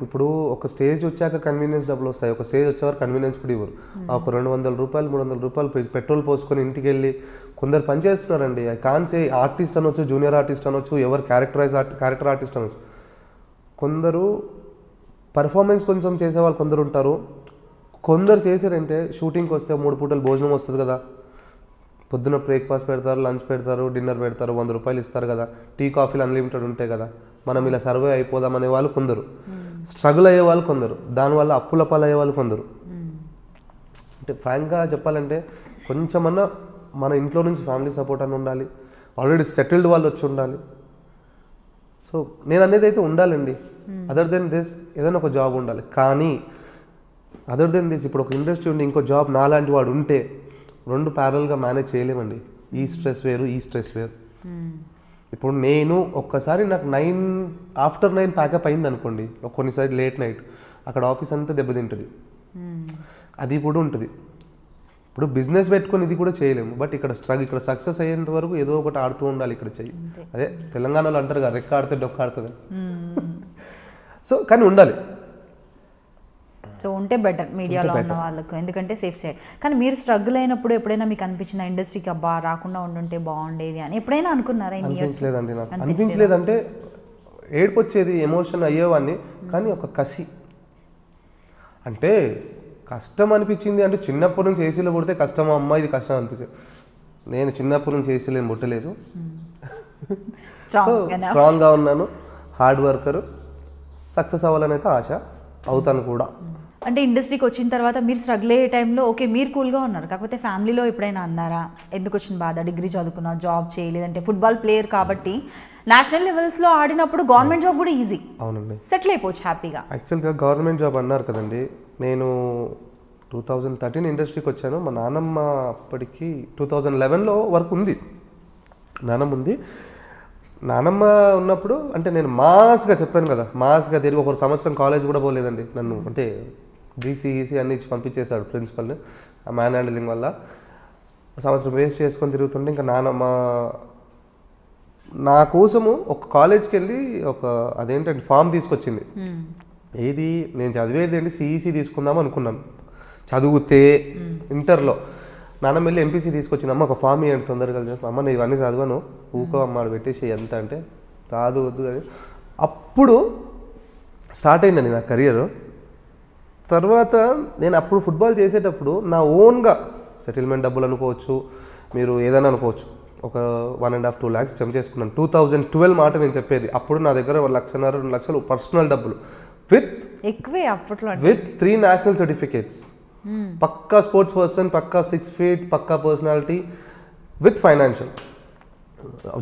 ఇప్పుడు ఒక స్టేజ్ వచ్చాక కన్వీనియన్స్ డబ్బులు వస్తాయి, ఒక స్టేజ్ వచ్చేవారు కన్వీనియన్స్ కూడా ఇవ్వరు. ఒక 200 రూపాయలు 300 రూపాయలు పెట్రోల్ పోసుకొని ఇంటికి వెళ్ళి కొందరు పనిచేస్తున్నారండి. ఐ కాన్ సే ఆర్టిస్ట్ అనొచ్చు, జూనియర్ ఆర్టిస్ట్ అనొచ్చు, ఎవరు క్యారెక్టర్ ఆర్టిస్ట్ అనొచ్చు. కొందరు పర్ఫార్మెన్స్ కొంచెం చేసేవాళ్ళు కొందరు ఉంటారు. కొందరు చేశారంటే షూటింగ్కి వస్తే 3 పూటలు భోజనం వస్తుంది కదా, పొద్దున బ్రేక్ఫాస్ట్ పెడతారు, లంచ్ పెడతారు, డిన్నర్ పెడతారు, 100 రూపాయలు ఇస్తారు కదా, టీ కాఫీలు అన్లిమిటెడ్ ఉంటాయి కదా, మనం ఇలా సర్వే అయిపోదాం అనే వాళ్ళు కొందరు, స్ట్రగుల్ అయ్యే వాళ్ళు కొందరు, దానివల్ల అప్పుల పాలు అయ్యే వాళ్ళు కొందరు. అంటే ఫ్రాంక్గా చెప్పాలంటే కొంచెమన్నా మన ఇంట్లో నుంచి ఫ్యామిలీ సపోర్ట్ అని ఉండాలి, ఆల్రెడీ సెటిల్డ్ వాళ్ళు వచ్చి ఉండాలి. సో నేను అనేది అయితే ఉండాలండి. అదర్ దెన్ దిస్ ఏదైనా ఒక జాబ్ ఉండాలి. కానీ అదర్ దెన్ దిస్ ఇప్పుడు ఒక ఇండస్ట్రీ ఉండి ఇంకో జాబ్ నాలాంటి వాడు ఉంటే 2 ప్యారల్గా మేనేజ్ చేయలేమండి. ఈ స్ట్రెస్ వేరు, ఈ స్ట్రెస్ వేరు. ఇప్పుడు నేను ఒక్కసారి నాకు ఆఫ్టర్ 9 ప్యాకప్ అయింది అనుకోండి, కొన్నిసారి లేట్ నైట్, అక్కడ ఆఫీస్ అంతా దెబ్బతింటుంది. అది కూడా ఉంటుంది. ఇప్పుడు బిజినెస్ పెట్టుకొని ఇది కూడా చేయలేము. బట్ ఇక్కడ సక్సెస్ అయ్యేంత వరకు ఏదో ఒకటి ఆడుతూ ఉండాలి. ఇక్కడ చెయ్యి, అదే తెలంగాణలో అంటారు కదా, రెక్క ఆడితే డొక్క ఆడుతుంది. సో కానీ ఉండాలి. సో ఉంటే బెటర్ మీడియాలో ఉన్న వాళ్ళకు, ఎందుకంటే సేఫ్ సైడ్. కానీ మీరు స్ట్రగుల్ అయినప్పుడు ఎప్పుడైనా మీకు అనిపించిన ఇండస్ట్రీకి అబ్బా రాకుండా ఉండుంటే బాగుండేది అని ఎప్పుడైనా అనుకున్నారా? అనిపించలేదండి నాకు. అనిపించలేదంటే ఏడుపు వచ్చేది, ఎమోషన్ అయ్యేవాడిని. కానీ ఒక కసి, అంటే కష్టం అనిపించింది అంటే చిన్నప్పటి నుంచి ఏసీలో పుడితే కష్టం అమ్మ, ఇది కష్టం అనిపించింది. నేను చిన్నప్పటి నుంచి ఏసీలో ఏం పుట్టలేదు. స్ట్రాంగ్గా ఉన్నాను, హార్డ్ వర్కరు, సక్సెస్ అవ్వాలని అయితే ఆశ, అవుతాను కూడా. అంటే ఇండస్ట్రీకి వచ్చిన తర్వాత మీరు స్ట్రగుల్ అయ్యే టైంలో ఓకే మీరు కూల్గా ఉన్నారు, కాకపోతే ఫ్యామిలీలో ఎప్పుడైనా అన్నారా ఎందుకు వచ్చిన బాధ, డిగ్రీ చదువుకున్నా జాబ్ చేయలేదంటే ఫుట్బాల్ ప్లేయర్ కాబట్టి నేషనల్ లెవెల్స్లో ఆడినప్పుడు గవర్నమెంట్ జాబ్ కూడా ఈజీ, అవునండి, సెటిల్ అయిపోవచ్చు హ్యాపీగా. యాక్చువల్గా గవర్నమెంట్ జాబ్ అన్నారు కదండి, నేను 2013 ఇండస్ట్రీకి వచ్చాను. మా నాన్నమ్మ అప్పటికి 2011లో వర్క్ ఉంది, నాన్నమ్మ ఉంది. నానమ్మ ఉన్నప్పుడు అంటే నేను మాస్గా చెప్పాను కదా, మాస్గా తిరిగి 1 సంవత్సరం కాలేజ్ కూడా పోలేదండి. నన్ను అంటే డీసీ అన్ని ఇచ్చి పంపించేశాడు ప్రిన్సిపల్ని, ఆ మ్యాన్ హ్యాండిలింగ్ వల్ల. సంవత్సరం వేస్ట్ చేసుకొని తిరుగుతుంటే ఇంకా నానమ్మ నా కోసము ఒక కాలేజ్కి వెళ్ళి అదేంటంటే ఫామ్ తీసుకొచ్చింది. ఏది నేను చదివేది ఏంటి, సిఈసి తీసుకుందాం అనుకున్నాను చదివితే ఇంటర్లో. నాన్నమ్మ వెళ్ళి ఎంపీసీ తీసుకొచ్చింది. అమ్మ ఒక ఫామ్ ఇవ్వండి తొందరగా. అమ్మ నేను ఇవన్నీ చదివాను, ఊకో అమ్మ పెట్టేసి ఎంత అంటే కాదు వద్దు అని అప్పుడు స్టార్ట్ అయిందండి నా కెరియర్. తర్వాత నేను అప్పుడు ఫుట్బాల్ చేసేటప్పుడు నా ఓన్గా సెటిల్మెంట్ డబ్బులు అనుకోవచ్చు, మీరు ఏదైనా అనుకోవచ్చు, ఒక 1.5-2 lakhs జమ చేసుకున్నాను. 2012 మాట నేను చెప్పేది. అప్పుడు నా దగ్గర 1.5-2 లక్షలు పర్సనల్ డబ్బులు ఎక్కువే అప్పట్లో విత్ 3 నేషనల్ సర్టిఫికేట్స్, పక్కా స్పోర్ట్స్ పర్సన్, పక్కా 6 feet, పక్కా పర్సనాలిటీ విత్ ఫైనాన్షియల్.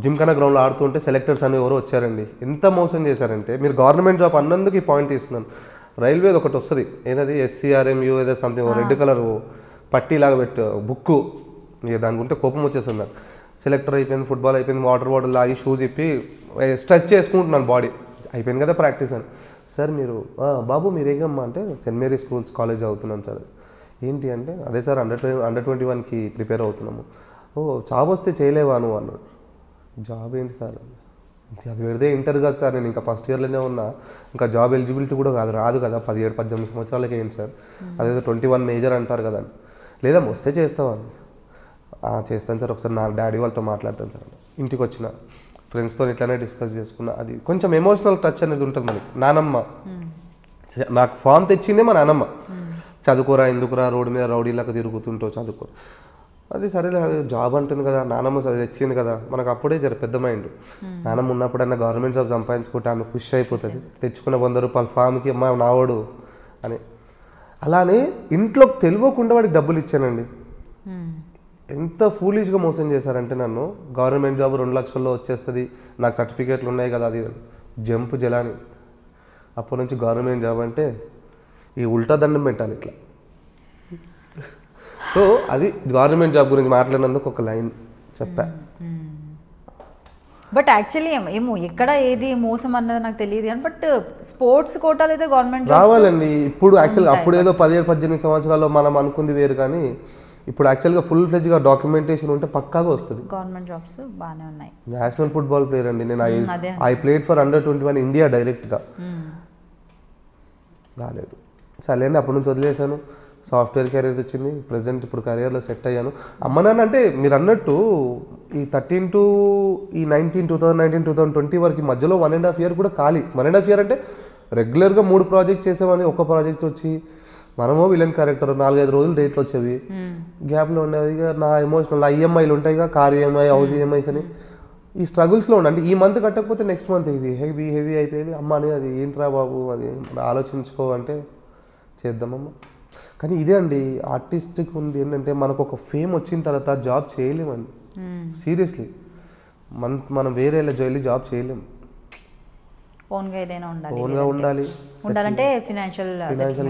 జిమ్ఖానా గ్రౌండ్లో ఆడుతుంటే సెలెక్టర్స్ అని ఎవరో వచ్చారండి. ఎంత మోసం చేశారంటే, మీరు గవర్నమెంట్ జాబ్ అన్నందుకు ఈ పాయింట్ తీస్తున్నాను. రైల్వేది ఒకటి వస్తుంది, ఏదది SCRMU ఏదో సంథింగ్, రెడ్ కలర్ పట్టీలాగా పెట్టు బుక్కు, ఇక దాని గుంటే కోపం వచ్చేస్తుంది నాకు. సెలెక్టర్ అయిపోయింది, ఫుట్బాల్ అయిపోయింది, వాటర్ బాటిల్ లాగి షూస్ ఇప్పి స్ట్రెచ్ చేసుకుంటున్నాను బాడీ, అయిపోయింది కదా ప్రాక్టీస్ అని. సార్ మీరు బాబు మీరు ఏగమ్మా అంటే సెయింట్ మేరీ స్కూల్స్ కాలేజ్ అవుతున్నాను సార్. ఏంటి అంటే అదే సార్ అండర్ 21కి ప్రిపేర్ అవుతున్నాము. ఓ జాబ్ వస్తే చేయలేవా నువ్వు అన్నాడు. జాబ్ ఏంటి సార్, అది పెడితే ఇంటర్ కాదు సార్, నేను ఇంకా ఫస్ట్ ఇయర్లోనే ఉన్నా, ఇంకా జాబ్ ఎలిజిబిలిటీ కూడా రాదు కదా, 17-18 సంవత్సరాలకి ఏంటి సార్, అదేదో 21 మేజర్ అంటారు కదా. లేదా వస్తే చేస్తావా, చేస్తాను సార్, ఒకసారి నా డాడీ వాళ్ళతో మాట్లాడతాను సార్. ఇంటికి వచ్చిన ఫ్రెండ్స్తో ఇట్లానే డిస్కస్ చేసుకున్నా. అది కొంచెం ఎమోషనల్ టచ్ అనేది ఉంటుంది మనకి. నానమ్మ నాకు ఫామ్ తెచ్చిందే మా నానమ్మ, చదువుకోరా ఎందుకురా రోడ్డు మీద రౌడీలాగా తిరుగుతుంటావు చదువుకోరా. అది సరేలే, జాబ్ అంటుంది కదా, నానమ్మ తెచ్చింది కదా, మనకు అప్పుడే పెద్ద మైండ్. నానమ్మ ఉన్నప్పుడన్నా గవర్నమెంట్ జాబ్ సంపాదించుకుంటే ఆమె ఖుషి అయిపోతుంది, తెచ్చుకున్న 100 రూపాయల ఫామ్కి అమ్మ నావాడు అని. అలానే ఇంట్లోకి తెలియకుండా వాడికి డబ్బులు ఇచ్చానండి. ఎంత ఫూలిష్గా మోసం చేశారంటే నన్ను, గవర్నమెంట్ జాబ్ 2 లక్షల్లో వచ్చేస్తుంది, నాకు సర్టిఫికేట్లు ఉన్నాయి కదా, అది జంప్ జలాని. అప్పటి నుంచి గవర్నమెంట్ జాబ్ అంటే ఈ ఉల్టా దండం పెట్టాలి ఇట్లా. సో అది గవర్నమెంట్ జాబ్ గురించి మాట్లాడినందుకు ఒక లైన్ చెప్పా. బట్ యాక్చువల్లీ ఏమో ఎక్కడ ఏది మోసం అన్నది నాకు తెలియదు కానీ, బట్ స్పోర్ట్స్ కోటాలు అయితే గవర్నమెంట్ రావాలండి. ఇప్పుడు యాక్చువల్గా అప్పుడు ఏదో 17-18 సంవత్సరాల్లో మనం అనుకుంది వేరు, కానీ ఇప్పుడు యాక్చువల్గా ఫుల్ ఫ్లెడ్జ్గా డాక్యుమెంటేషన్ ఉంటే పక్కాగా వస్తుంది. గవర్నమెంట్ జాబ్స్ బాగానే ఉన్నాయి. నేషనల్ ఫుట్బాల్ ప్లేయర్ అండి నేను. I played for under 21 India డైరెక్ట్గా. రాలేదు సర్లేండి, అప్పటి నుంచి వదిలేశాను. సాఫ్ట్వేర్ కెరీర్ వచ్చింది, ప్రజెంట్ ఇప్పుడు కెరియర్లో సెట్ అయ్యాను. అమ్మ నాన్న అంటే మీరు అన్నట్టు ఈ 13 to 2019 2020 వరకు మధ్యలో 1.5 year కూడా ఖాళీ. 1.5 year అంటే రెగ్యులర్గా 3 ప్రాజెక్ట్ చేసామని, ఒక ప్రాజెక్ట్ వచ్చి మనమో విలన్ క్యారెక్టర్ 4-5 రోజులు డేట్లు వచ్చేవి, గ్యాప్లో ఉండేది. ఇక నా ఎమోషనల్ ఈఎంఐలు ఉంటాయి, కార్ ఈఎంఐ, హౌస్ ఈఎంఐస్ అని ఈ స్ట్రగుల్స్లో ఉండే. అంటే ఈ మంత్ కట్టకపోతే నెక్స్ట్ మంత్ హెవీ అయిపోయేది. అమ్మ అని అది ఏంట్రా బాబు, అది ఆలోచించుకో అంటే చేద్దామమ్మ. కానీ ఇదే అండి ఆర్టిస్ట్కి ఉంది ఏంటంటే, మనకు ఒక ఫేమ్ వచ్చిన తర్వాత జాబ్ చేయలేమండి. సీరియస్లీ మనం వేరే వెళ్ళి జాబ్ చేయలేము. ఓన్గా ఏదైనా ఉండాలి, ఓన్గా ఉండాలంటే ఫినాన్షియల్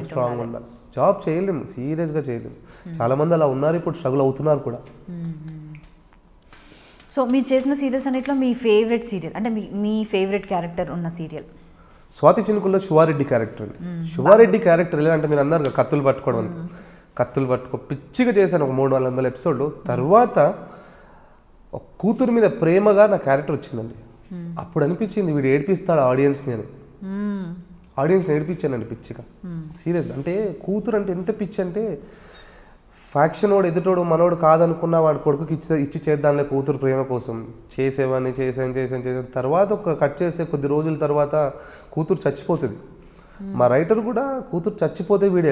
స్ట్రాంగ్ ఉండాలి. జాబ్ చేయలేము, సీరియస్గా చేయలేము. చాలామంది అలా ఉన్నారు, ఇప్పుడు స్ట్రగుల్ అవుతున్నారు కూడా. సో మీరు చేసిన సీరియల్స్ అన్నిట్లో మీ ఫేవరెట్ సీరియల్ అంటే మీ ఫేవరెట్ క్యారెక్టర్ ఉన్న సీరియల్? స్వాతి చినుకుల్లో శివారెడ్డి క్యారెక్టర్ అండి. శివారెడ్డి క్యారెక్టర్ ఎలా అంటే, మీరు అన్నారు కత్తులు పట్టుకోవడం, కత్తులు పట్టుకో పిచ్చిగా చేశాను ఒక 300-400 ఎపిసోడ్లు. తర్వాత ఒక కూతురు మీద ప్రేమగా నా క్యారెక్టర్ వచ్చిందండి. అప్పుడు అనిపించింది వీడు ఏడిపిస్తాడు ఆడియన్స్ని అని. ఆడియన్స్ని ఏడిపించానండి పిచ్చిగా, సీరియస్గా. అంటే కూతురు అంటే ఎంత పిచ్చి అంటే, ఫ్యాక్షన్ వాడు ఎదుటోడు మనోడు కాదనుకున్న వాడు కొడుకుకి ఇచ్చి చేద్దాంలే కూతురు ప్రేమ కోసం చేసాను. తర్వాత ఒక కట్ చేస్తే కొద్ది రోజుల తర్వాత కూతురు చచ్చిపోతుంది. మా రైటర్ కూడా కూతురు చచ్చిపోతే వీడు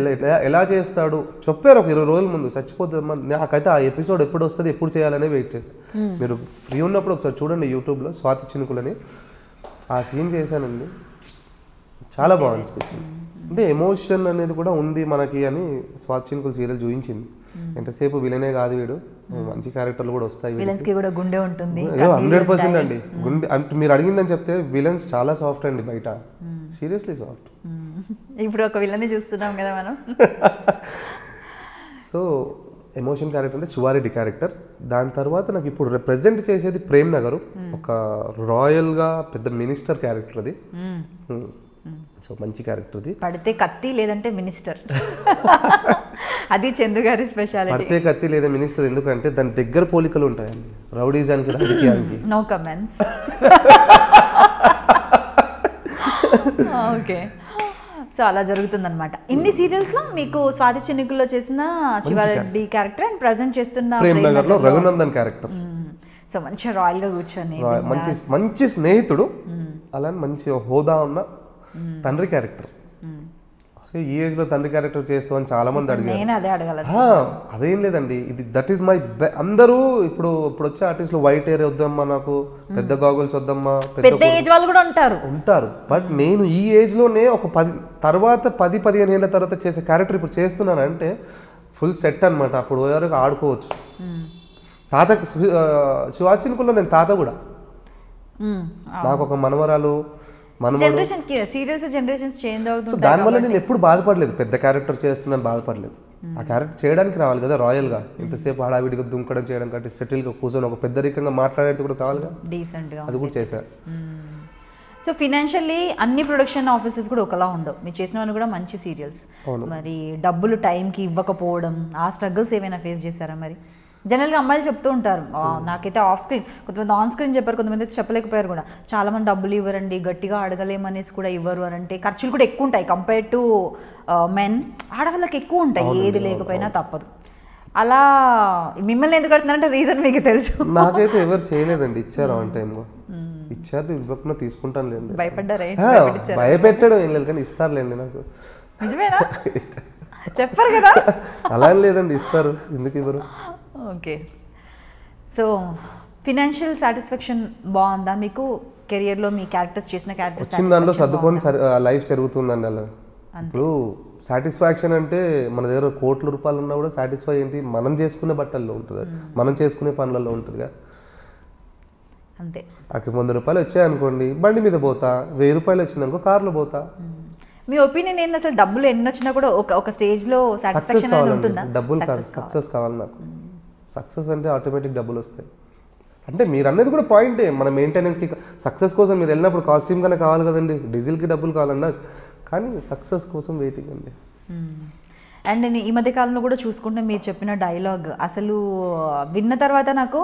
ఎలా చేస్తాడు చెప్పారు ఒక 20 రోజుల ముందు. చచ్చిపోతుంది నాకైతే ఆ ఎపిసోడ్ ఎప్పుడు వస్తుంది, ఎప్పుడు చేయాలనే వెయిట్ చేశాను. మీరు ఫ్రీ ఉన్నప్పుడు ఒకసారి చూడండి యూట్యూబ్లో స్వాతి చినుకులని. ఆ సీన్ చేశానండి, చాలా బాగా అనిపించింది. అంటే ఎమోషన్ అనేది కూడా ఉంది మనకి అని స్వాతి చినుకులు సీరియల్ చూపించింది. ఎంతసేపు విలనే కాదు వీడు, మంచి క్యారెక్టర్లు కూడా వస్తాయి. విలన్స్ కి కూడా గుండె ఉంటుంది 100% అండి. గుండె అంటే మీరు అడిగిందని చెప్తే విలన్స్ చాలా సాఫ్ట్ అండి బయట, సీరియస్లీ సాఫ్ట్. ఇప్పుడు ఒక విలన్ చూస్తున్నాం కదా మనం. సో ఎమోషన్ క్యారెక్టర్ అంటే శివారెడ్డి క్యారెక్టర్. దాని తర్వాత నాకు ఇప్పుడు రిప్రజెంట్ చేసేది ప్రేమ్ నగర్, ఒక రాయల్గా పెద్ద మినిస్టర్ క్యారెక్టర్ అది. సో మంచి క్యారెక్టర్ అది. పడితే కత్తి లేదంటే మినిస్టర్, అది చందు గారి స్పెషాలిటీ. పడితే కత్తి లేదా మినిస్టర్, ఎందుకంటే దాని దగ్గర పోలికలు ఉంటాయండి రౌడీజానికి రాజకీయానికి. No comments. ఓకే, సో అలా జరుగుతుందన్నమాట. ఇన్ని సీరియల్స్లో మీకు స్వాతి చినుకుల్లో చేసిన శివారెడ్డి క్యారెక్టర్ అండ్ ప్రజెంట్ చేస్తున్న ప్రేమ్ నగర్లో రఘునందన్ క్యారెక్టర్. సో మంచిగా రాయల్గా కూర్చొని మంచి మంచి స్నేహితుడు, అలానే మంచి హోదా ఉన్న తండ్రి క్యారెక్టర్. ఈ ఏజ్లో తండ్రి క్యారెక్టర్ చేస్తామని చాలా మంది అడిగారు. అదేం లేదండి, ఇది దట్ ఈస్ మై అందరూ ఇప్పుడు వచ్చే ఆర్టిస్టులు వైట్ హెయిర్ వద్దమ్మా, నాకు పెద్ద గాగుల్స్ వద్దమ్మా, పెద్ద ఏజ్ వాళ్ళు కూడా ఉంటారు. బట్ నేను ఈ ఏజ్లోనే ఒక 10-15 ఏళ్ళ తర్వాత చేసే క్యారెక్టర్ ఇప్పుడు చేస్తున్నానంటే ఫుల్ సెట్ అనమాట. అప్పుడు వరకు ఆడుకోవచ్చు. తాత శివాచిన్కుల్లో నేను తాత కూడా. నాకు ఒక మనవరాలు, దానివల్ల నేను ఎప్పుడు బాధపడలేదు. పెద్ద క్యారెక్టర్ చేస్తున్నాను బాధపడలేదు. ఆ క్యారెక్టర్ చేయడానికి రావాలి కదా రాయల్గా. ఎంతసేపు హడావిడిగా దుంకడం చేయడం కంటే సెటిల్గా కూర్చొని ఒక పెద్దరికంగా మాట్లాడేది కూడా కావాలిగా, డీసెంట్గా. అది కూడా చేశారు. సో ఫినాన్షియల్లీ అన్ని ప్రొడక్షన్ ఆఫీసెస్ కూడా ఒకలా ఉండవు. మీరు చేసినవన్నీ కూడా మంచి సీరియల్స్. మరి డబ్బులు టైంకి ఇవ్వకపోవడం, ఆ స్ట్రగుల్స్ ఏమైనా ఫేస్ చేశారా? మరి జనరల్గా అమ్మాయిలు చెప్తూ ఉంటారు, నాకైతే ఆఫ్ స్క్రీన్, కొంతమంది ఆన్ స్క్రీన్ చెప్పారు, కొంతమంది చెప్పలేకపోయారు కూడా. చాలామంది డబ్బులు ఇవ్వరండి, గట్టిగా అడగలేమనేసి కూడా ఇవ్వరు అని అంటే ఖర్చులు కూడా ఎక్కువ ఉంటాయి కంపేర్ టు మెన్. ఆడవాళ్ళకి ఎక్కువ ఉంటాయి, ఏది లేకపోయినా తప్పదు. అలా మిమ్మల్ని ఎందుకు అడుగుతున్నారంటే రీజన్ మీకు తెలుసు. నాకైతే ఎవరు చేయలేదండి, ఇచ్చారు ఆన్ టైంలో. ఇచ్చారు, ఇవ్వకుండా తీసుకుంటాను లేండి. భయపడ్డారా? భయపెట్టడం ఏం లేదు కానీ ఇస్తారులేండి. నాకు నిజమేనా? చెప్పారు కదా. అలా లేదండి, ఇస్తారు, ఎందుకు ఇవ్వరు. ఓకే. సో ఫినాన్షియల్ సాటిస్ఫాక్షన్ బాగుందా మీకు కెరియర్లో? మీ క్యారెక్టర్స్ చేసిన క్యారెక్టర్స్ వచ్చిన దాంట్లో సర్దుకొని లైఫ్ జరుగుతుందండి. అలా ఇప్పుడు సాటిస్ఫాక్షన్ అంటే మన దగ్గర కోట్ల రూపాయలు ఉన్నా కూడా సాటిస్ఫై ఏంటి, మనం చేసుకునే బట్టల్లో ఉంటుంది, మనం చేసుకునే పనులలో ఉంటుందిగా. అంతే. నాకు 100 రూపాయలు వచ్చాయనుకోండి, బండి మీద పోతా. 1000 రూపాయలు వచ్చిందనుకో, కార్లో పోతా. మీ ఒపీనియన్ ఏంది అసలు? డబ్బులు ఎన్ని వచ్చినా కూడా ఒక స్టేజ్లో సాటిస్ఫాక్షన్ అనేది ఉంటుందా? డబ్బులు కాదు, సక్సెస్ కావాలి నాకు. సక్సెస్ అంటే ఆటోమేటిక్ డబ్బులు వస్తాయి. అంటే మీరు అన్నది కూడా పాయింటే. మన మెయింటెనెన్స్కి, సక్సెస్ కోసం మీరు వెళ్ళినప్పుడు కాస్ట్యూమ్ కన్నా కావాలి కదండి, డీజిల్కి డబ్బులు కావాలన్నా. కానీ సక్సెస్ కోసం వెయిటింగ్ అండి. అండ్ నేను ఈ మధ్య కాలంలో కూడా చూసుకుంటే మీరు చెప్పిన డైలాగ్ అసలు విన్న తర్వాత నాకు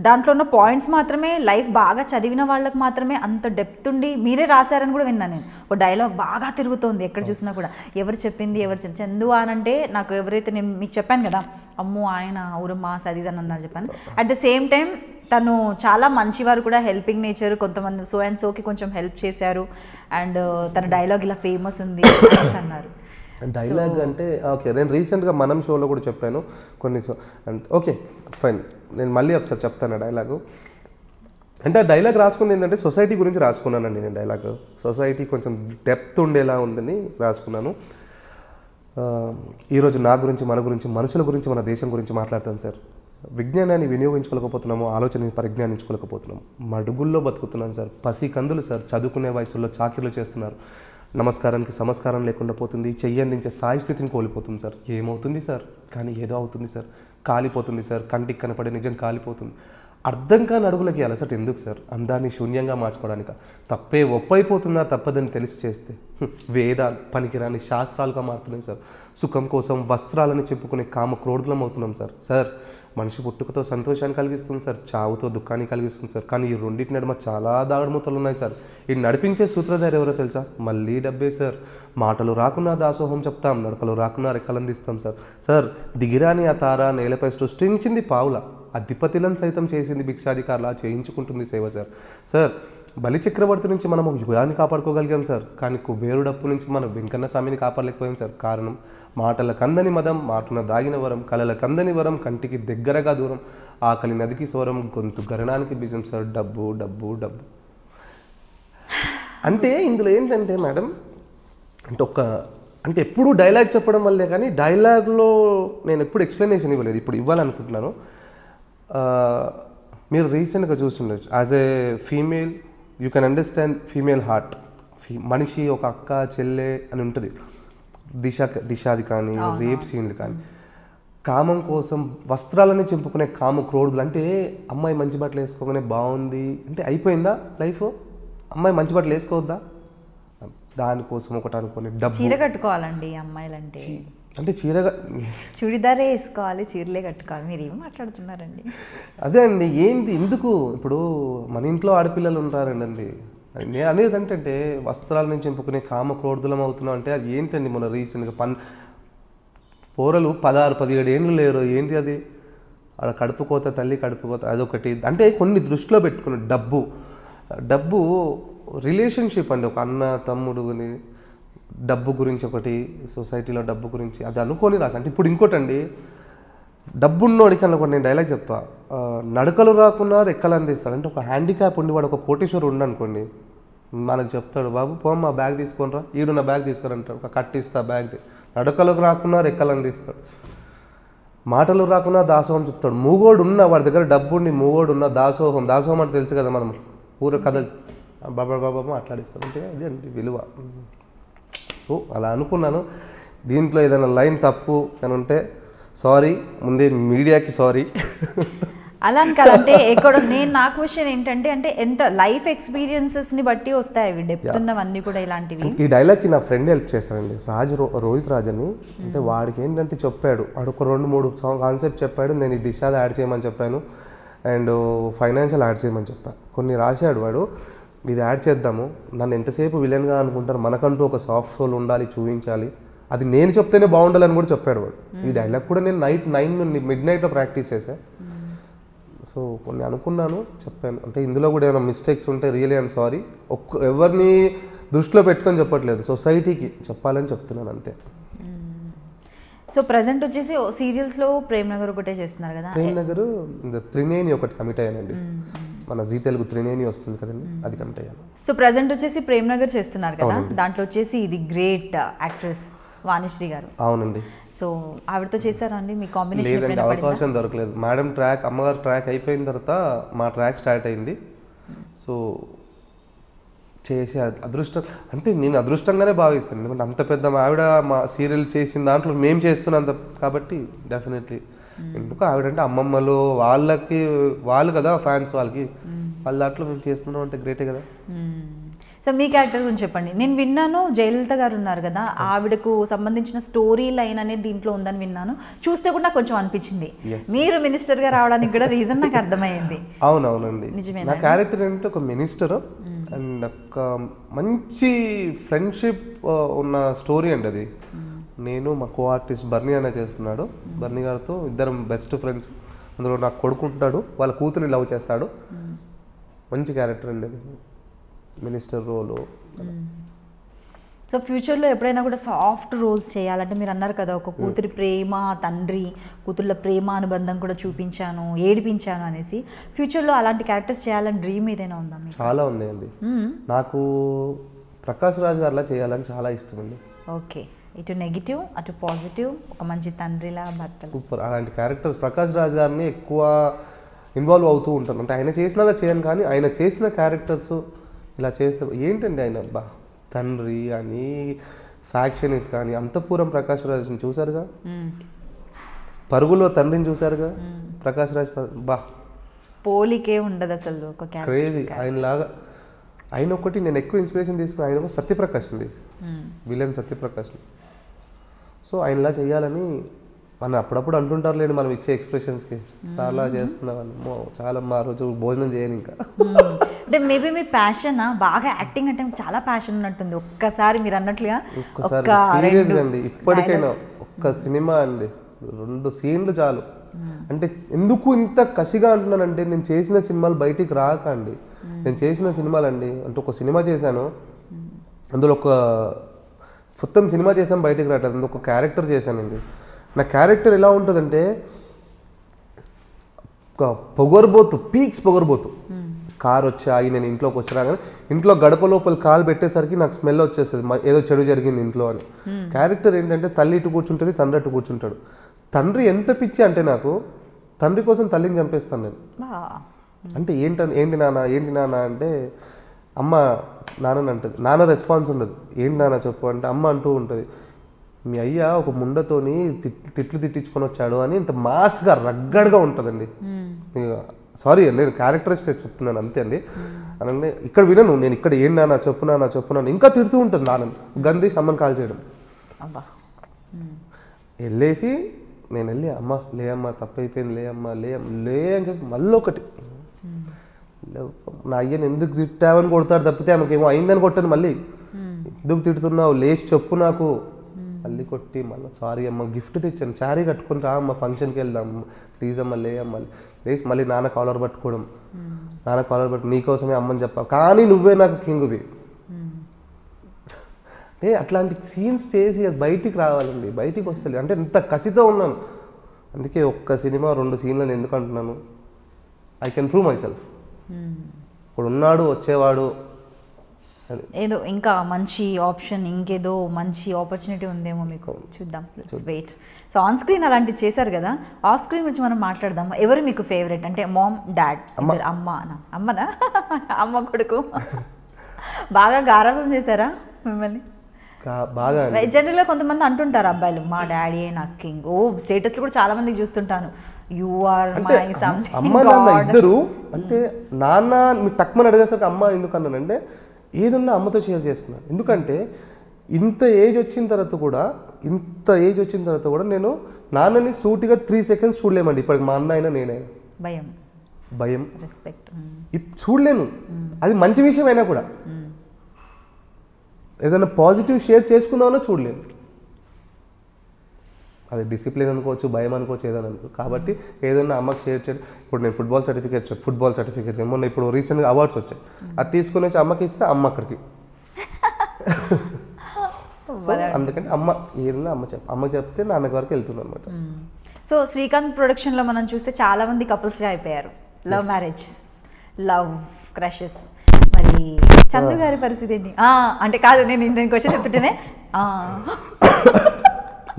దాంట్లో ఉన్న పాయింట్స్ మాత్రమే, లైఫ్ బాగా చదివిన వాళ్ళకి మాత్రమే అంత డెప్త్ ఉండి మీరే రాశారని కూడా విన్నాను నేను. ఒక డైలాగ్ బాగా తిరుగుతోంది ఎక్కడ చూసినా కూడా. ఎవరు చెప్పింది, చందు అని అంటే నాకు ఎవరైతే, నేను మీకు చెప్పాను కదా, అమ్మో ఆయన ఊరమ్మా సదీద్ అని అన్నారు చెప్పాను. అట్ ద సేమ్ టైం తను చాలా మంచివారు కూడా, హెల్పింగ్ నేచర్, కొంతమంది సో అండ్ సోకి కొంచెం హెల్ప్ చేశారు. అండ్ తన డైలాగ్ ఇలా ఫేమస్ ఉంది అన్నారు. డైలాగ్ అంటే ఓకే, నేను రీసెంట్గా మనం షోలో కూడా చెప్పాను కొన్ని అంటే ఓకే ఫైన్, నేను మళ్ళీ ఒకసారి చెప్తాను డైలాగు. అంటే ఆ డైలాగ్ రాసుకుంది ఏంటంటే సొసైటీ గురించి రాసుకున్నానండి నేను. డైలాగ్ సొసైటీ కొంచెం డెప్త్ ఉండేలా ఉందని రాసుకున్నాను. ఈరోజు నా గురించి, మన గురించి, మనుషుల గురించి, మన దేశం గురించి మాట్లాడతాను సార్. విజ్ఞానాన్ని వినియోగించుకోలేకపోతున్నాము, ఆలోచనని పరిజ్ఞానించుకోలేకపోతున్నాము, మడుగుల్లో బతుకుతున్నాను సార్. పసి కందులు సార్, చదువుకునే వయసులో చాకిరీలు చేస్తున్నారు. నమస్కారానికి సమస్కారం లేకుండా పోతుంది, చెయ్యి అందించే స్థాయి స్థితిని కోల్పోతుంది సార్. ఏమవుతుంది సార్? కానీ ఏదో అవుతుంది సార్, కాలిపోతుంది సార్, కంటికి కనపడే నిజం కాలిపోతుంది. అర్థం కాని అడుగులకి అలసట ఎందుకు సార్? అందాన్ని శూన్యంగా మార్చుకోవడానిక? తప్పే ఒప్పైపోతుందా తప్పదని తెలిసి చేస్తే వేదాలు పనికిరాని శాస్త్రాలుగా మారుతున్నాయి సార్. సుఖం కోసం వస్త్రాలని చెప్పుకునే కామ క్రోధులం అవుతున్నాం సార్. సార్ మనిషి పుట్టుకతో సంతోషాన్ని కలిగిస్తుంది సార్, చావుతో దుఃఖాన్ని కలిగిస్తుంది సార్. కానీ ఈ రెండింటి నడుమ చాలా దాగుడుమూతలు ఉన్నాయి సార్. ఈ నడిపించే సూత్రధారి ఎవరో తెలుసా? మళ్ళీ డబ్బే సార్. మాటలు రాకున్నా దాసోహం చెప్తాం, నడకలు రాకున్నా రెక్కలందిస్తాం సార్. సార్ దిగిరాని ఆ తార నేలపై సృష్టించింది పావుల, అధిపతిలను సైతం చేసింది భిక్షాధికారులా చేయించుకుంటుంది సేవ సార్. సార్ బలి చక్రవర్తి నుంచి మనం ఒక యుగాన్ని కాపాడుకోగలిగాం సార్, కానీ కుబేరుడప్పు నుంచి మనం వెంకన్న స్వామిని కాపాడలేకపోయాం సార్. కారణం మాటల కందని మదం, మాటన దాగిన వరం, కలల కందని వరం, కంటికి దగ్గరగా దూరం, ఆకలి నదికి స్వరం, గొంతు గరణానికి బీజం సార్. డబ్బు డబ్బు డబ్బు అంటే ఇందులో ఏంటంటే మేడం, అంటే ఎప్పుడు డైలాగ్ చెప్పడం వల్లే, కానీ డైలాగ్లో నేను ఎప్పుడు ఎక్స్ప్లెనేషన్ ఇవ్వలేదు, ఇప్పుడు ఇవ్వాలనుకుంటున్నాను. మీరు రీసెంట్గా చూస్తుండొచ్చు, as a female you can understand female heart. మనిషి ఒక అక్క చెల్లె అని ఉంటుంది. దిశాది కానీ, రేప్ సీన్లు కానీ, కామం కోసం వస్త్రాలని చెంపుకునే కామ క్రోధులు. అంటే అమ్మాయి మంచి బట్టలు వేసుకోగానే బాగుంది అంటే అయిపోయిందా లైఫ్? అమ్మాయి మంచి బట్టలు వేసుకోవద్దా? దానికోసం ఒకటి అనుకుని డబ్బు. చీర కట్టుకోవాలండి అమ్మాయిలంటే, అంటే చీరగా చుడిదారే వేసుకోవాలి, చీరలే కట్టుకోవాలి. మీరు ఏం మాట్లాడుతున్నారండి? అదే అండి, ఏంటి ఎందుకు? ఇప్పుడు మన ఇంట్లో ఆడపిల్లలు ఉంటారండి. నేను అనేది అంటే వస్త్రాల నుంచి చెంపుకునే కామ క్రోధులం అవుతున్నాం అంటే అది ఏంటండి? మన రీసెంట్గా పోరలు 16-17 ఏళ్ళు లేరు, ఏంటి అది? ఆడ కడుపుకోత తల్లి కడుపుకోత అదొకటి. అంటే కొన్ని దృష్టిలో పెట్టుకుని డబ్బు రిలేషన్షిప్ అండి. ఒక అన్న తమ్ముడుని డబ్బు గురించి ఒకటి, సొసైటీలో డబ్బు గురించి అది అనుకొని రాసి. అంటే ఇప్పుడు ఇంకోటండి, డబ్బున్నోడికి అనుకోండి, నేను డైలాగ్ చెప్పా, నడకలు రాకున్నా రెక్కలు అందిస్తాడు. అంటే ఒక హ్యాండిక్యాప్ ఉండి వాడు ఒక కోటీశ్వరుడు ఉండనుకోండి, మనకు చెప్తాడు, బాబు పోమ్మా బ్యాగ్ తీసుకొనిరా, ఈడున్న బ్యాగ్ తీసుకొని అంటాడు, ఒక కట్టిస్తా బ్యాగ్. నడకలకు రాకున్నా రెక్కలు అందిస్తాడు, మాటలు రాకున్నా దాసోహం చెప్తాడు. మూగోడు ఉన్న వాడి దగ్గర డబ్బు ఉండి మూగోడు ఉన్న దాసోహం అంటే తెలుసు కదా, మనం ఊర కథలు బాబా మాట్లాడిస్తాం. అంటే అది అండి విలువ. సో అలా అనుకున్నాను. దీంట్లో ఏదైనా లైన్ తప్పు అని ఉంటే సారీ, ముందే మీడియాకి సారీ. అలా అని కాదంటే ఎక్కడ నా క్వశ్చన్ ఏంటంటే, అంటే ఎంత లైఫ్ ఎక్స్పీరియన్సెస్ని బట్టి వస్తాయి అవి, డెప్త్ ఉన్నవన్నీ కూడా ఇలాంటివి. ఈ డైలాగ్కి నా ఫ్రెండ్ హెల్ప్ చేశానండి, రోహిత్ రాజ్ అని. అంటే వాడికి ఏంటంటే చెప్పాడు, వాడు ఒక 2-3 కాన్సెప్ట్ చెప్పాడు. నేను ఈ దిశ యాడ్ చేయమని చెప్పాను, అండ్ ఫైనాన్షియల్ యాడ్ చేయమని చెప్పాను. కొన్ని రాశాడు వాడు, ఇది యాడ్ చేద్దాము, నన్ను ఎంతసేపు విలన్గా అనుకుంటారు, మనకంటూ ఒక సాఫ్ట్ సోల్ ఉండాలి, చూపించాలి, అది నేను చెప్తేనే బాగుండాలని కూడా చెప్పాడు వాడు. ఈ డైలాగ్ కూడా నేను నైట్ 9 midnightలో ప్రాక్టీస్ చేశాను. సో కొన్ని అనుకున్నాను, చెప్పాను. అంటే ఇందులో కూడా ఏమైనా మిస్టేక్స్ ఉంటే రియలీ ఐఎమ్ సారీ. ఎవరిని దృష్టిలో పెట్టుకొని చెప్పట్లేదు, సొసైటీకి చెప్పాలని చెప్తున్నాను అంతే. సో ప్రజెంట్ వచ్చేసి సీరియల్స్లో ప్రేమ్ నగర్ ఒకటే చేస్తున్నారు కదా. ప్రేమ్ నగర్ త్రినేని ఒకటి కమిట్ అయ్యానండి, మన జీ తెలుగు త్రినేని వస్తుంది కదండి, అది కమిట్ అయ్యాను. సో ప్రజెంట్ వచ్చేసి ప్రేమ్ నగర్ చేస్తున్నారు కదా, దాంట్లో వచ్చేసి ఇది గ్రేట్ యాక్ట్రెస్ వాణిశ్రీ గారు. అవునండి. సో ఆవిడతో చేశారా అండి మీ కాంబినేషన్? లేదండి, అవకాశం దొరకలేదు. మేడం ట్రాక్, అమ్మగారు ట్రాక్ అయిపోయిన తర్వాత మా ట్రాక్ స్టార్ట్ అయింది. సో చేసే అదృష్టం అంటే నేను అదృష్టంగానే భావిస్తాను, ఎందుకంటే అంత పెద్ద ఆవిడ మా సీరియల్ చేసిన దాంట్లో మేము చేస్తున్నాం కాబట్టి డెఫినెట్లీ. ఎందుకు ఆవిడంటే అమ్మమ్మలు వాళ్ళు కదా ఫ్యాన్స్, వాళ్ళ దాంట్లో మేము చేస్తున్నాం అంటే గ్రేటే కదా. సో మీ క్యారెక్టర్ గురించి చెప్పండి. నేను విన్నాను జయలలిత గారు ఉన్నారు కదా, ఆవిడకు సంబంధించిన స్టోరీ లైన్ అనేది దీంట్లో ఉందని విన్నాను. చూస్తే కూడా నాకు కొంచెం అనిపించింది, మీరు మినిస్టర్గా రావడానికి కూడా రీజన్ నాకు అర్థమైంది. అవునవునండి, నా క్యారెక్టర్ ఏంటంటే ఒక మినిస్టర్ అండ్ ఒక మంచి ఫ్రెండ్షిప్ ఉన్న స్టోరీ అండి అది. నేను మా కో ఆర్టిస్ట్ బర్నీ అనే చేస్తున్నాడు, బర్నీ గారితో ఇద్దరం బెస్ట్ ఫ్రెండ్స్. అందులో నాకు కొడుకుంటాడు, వాళ్ళ కూతురిని లవ్ చేస్తాడు. మంచి క్యారెక్టర్ అండి అది, మినిస్టర్ రోలు. సో ఫ్యూచర్లో ఎప్పుడైనా కూడా సాఫ్ట్ రోల్స్ చేయాలంటే, మీరు అన్నారు కదా ఒక కూతురి ప్రేమ, తండ్రి కూతుర్ల ప్రేమ అనుబంధం కూడా చూపించాను, ఏడిపించాను అనేసి, ఫ్యూచర్లో అలాంటి క్యారెక్టర్స్ చేయాలని డ్రీమ్ ఏదైనా ఉందా? చాలా ఉంది అండి, నాకు ప్రకాష్ రాజ్ గారిలా చేయాలని చాలా ఇష్టం అండి. ఓకే, ఇటు నెగిటివ్ అటు పాజిటివ్, ఒక మంచి తండ్రిలా భర్త, సూపర్. అలాంటి క్యారెక్టర్స్ ప్రకాష్ రాజ్ గారిని ఎక్కువ ఇన్వాల్వ్ అవుతూ ఉంటాను. అంటే ఆయన చేసినలా చేయను, కానీ ఆయన చేసిన క్యారెక్టర్స్ ఇలా చేస్తే ఏంటండి, ఆయన తండ్రి అని ఫ్యాక్షనిస్ కానీ, అంతఃపురం ప్రకాష్ రాజ్ని చూసారుగా, పరుగులో తండ్రిని చూసారుగా, ప్రకాష్ రాజ్ పోలికే ఉండదు అసలు, క్రేజీ. ఆయన ఒకటి నేను ఎక్కువ ఇన్స్పిరేషన్ తీసుకుని, ఆయన ఒక సత్యప్రకాష్ అండి, విలన్ సత్యప్రకాష్. సో ఆయనలా చేయాలని మన అప్పుడప్పుడు అంటుంటారు లేండి, మనం ఇచ్చే ఎక్స్ప్రెషన్స్కి చాలా చేస్తున్నామని. చాలా మా రోజు భోజనం చేయను ఇంకా. అంటే మేబీ మీ ప్యాషన్ బాగా యాక్టింగ్ అంటే చాలా ప్యాషన్ ఉన్నట్టుంది. ఒక్కసారి మీరు అన్నట్లుగా ఒక్కసారి సీరియస్గా అండి, ఇప్పటికైనా ఒక్క సినిమా అండి 2 సీన్లు చాలు. అంటే ఎందుకు ఇంత కసిగా అంటున్నానంటే, నేను చేసిన సినిమాలు బయటికి రాక అండి. నేను చేసిన సినిమాలు అండి, అంటే ఒక సినిమా చేశాను, అందులో ఒక మొత్తం సినిమా చేసాను బయటికి రావట్లేదు, అందులో ఒక క్యారెక్టర్ చేశానండి. నా క్యారెక్టర్ ఎలా ఉంటుందంటే, ఒక పొగరబోతు, పీక్స్ పొగరబోతు. కార్ వచ్చి ఆగి నేను ఇంట్లోకి వచ్చినా కానీ, ఇంట్లో గడప లోపల కాలు పెట్టేసరికి నాకు స్మెల్ వచ్చేస్తుంది, ఏదో చెడు జరిగింది ఇంట్లో అని. క్యారెక్టర్ ఏంటంటే, తల్లి ఇటు కూర్చుంటుంది, తండ్రి అటు కూర్చుంటాడు. తండ్రి ఎంత పిచ్చి అంటే, నాకు తండ్రి కోసం తల్లిని చంపేస్తాను నేను. అంటే ఏంటి నాన్న అంటే, అమ్మ నాన్నని అంటుంది. నాన్న రెస్పాన్స్ ఉండదు, ఏంటి నాన్న చెప్పు అంటే, అమ్మ అంటూ ఉంటుంది, మీ అయ్య ఒక ముండతోని తిట్లు తిట్టించుకొని వచ్చాడు అని. ఇంత మాస్గా రగ్గడ్గా ఉంటుందండి. సారీ అండి, నేను క్యారెక్టరైజ్ చేసి చెప్తున్నాను అంతే అండి. అలానే ఇక్కడ వినను నేను, ఇక్కడ ఏం నాన్న చెప్పున్నాను ఇంకా తిడుతూ ఉంటుంది నాన్నని, గంది సమ్మని కాల్ చేయడం. వెళ్ళేసి నేను వెళ్ళి, అమ్మ లే అమ్మ తప్పైపోయింది, లే అమ్మ లే అని చెప్పి మళ్ళీ ఒకటి, నా అయ్యని ఎందుకు తిట్టావని కొడతాడు తప్పితే ఆమెకేమో అయిందని కొట్టాను. మళ్ళీ ఎందుకు తిడుతున్నావు, లేచి చెప్పు నాకు మళ్ళీ కొట్టి మళ్ళీ సారీ అమ్మ గిఫ్ట్ తెచ్చాను, శారీ కట్టుకొని రా అమ్మ ఫంక్షన్కి వెళ్దాం ప్లీజ్ అమ్మ లే అమ్మ లేచి మళ్ళీ నాన్న కాలర్ పట్టుకోవడం, నాన్న కాలర్ పట్టు నీకోసమే అమ్మని చెప్పా కానీ నువ్వే నాకు కింగువి. అంటే అట్లాంటి సీన్స్ చేసి అది బయటికి రావాలండి, బయటికి వస్తుంది. అంటే ఇంత కసితో ఉన్నాను, అందుకే ఒక్క సినిమా 2 సీన్లను ఎందుకు అంటున్నాను, I can prove my self. ఇప్పుడు ఉన్నాడు వచ్చేవాడు ఏదో ఇంకా మంచి ఆప్షన్, ఇంకేదో మంచి ఆపర్చునిటీ ఉందేమో మీకు, చూద్దాం, let's wait. So on screen అలాంటివి చేశారు కదా, ఆఫ్ స్క్రీన్ గురించి మనం మాట్లాడదాం. ఎవరు మీకు ఫేవరెట్? అంటే మామ్, డాడ్, అమ్మనా అమ్మ కొడుకు బాగా గారాబం చేశారా మిమ్మల్ని? బాగా. జనరల్గా కొంతమంది అంటుంటారు అబ్బాయిలు, మా డాడీ నాకు కింగ్. స్టేటస్లో కూడా చాలా మందికి చూస్తుంటాను, యు ఆర్ మై సంథింగ్. అమ్మ నాన్న ఇద్దరు. అంటే నాన్న మీకు తక్కువ అడిగేసరికి అమ్మ ఎందుకు అన్నానంటే ఏదున్నా అమ్మతో షేర్ చేసుకున్నాను. ఎందుకంటే ఇంత ఏజ్ వచ్చిన తర్వాత కూడా నేను నాన్నని సూటిగా 3 seconds చూడలేమండి ఇప్పటికి, మా అన్న అయినా నేనైనా. భయం రెస్పెక్ట్ చూడలేను. అది మంచి విషయం అయినా కూడా ఏదైనా పాజిటివ్ షేర్ చేసుకుందామన్నా చూడలేను. అది డిసిప్లిన్ అనుకోవచ్చు, భయం అనుకోవచ్చు, ఏదైనా అనుకోవచ్చు. కాబట్టి ఏదైనా అమ్మకి షేర్ చేయడం. ఇప్పుడు నేను ఫుట్బాల్ సర్టిఫికేట్ మొన్న ఇప్పుడు రీసెంట్గా అవార్డ్స్ వచ్చాయి, అది తీసుకుని వచ్చి అమ్మకి ఇస్తే అమ్మ అక్కడికి. సో అందుకంటే అమ్మ ఏదైనా అమ్మ చెప్తే నాన్నకి వరకు వెళ్తుంది అనమాట. సో శ్రీకాంత్ ప్రొడక్షన్లో మనం చూస్తే చాలా మంది కపుల్స్గా అయిపోయారు, లవ్ మ్యారేజ్, లవ్ క్రషెస్. మరి చందు గారి పరిస్థితి ఏంటి? అంటే కాదు, నేను క్వశ్చన్ చెప్తుంటేనే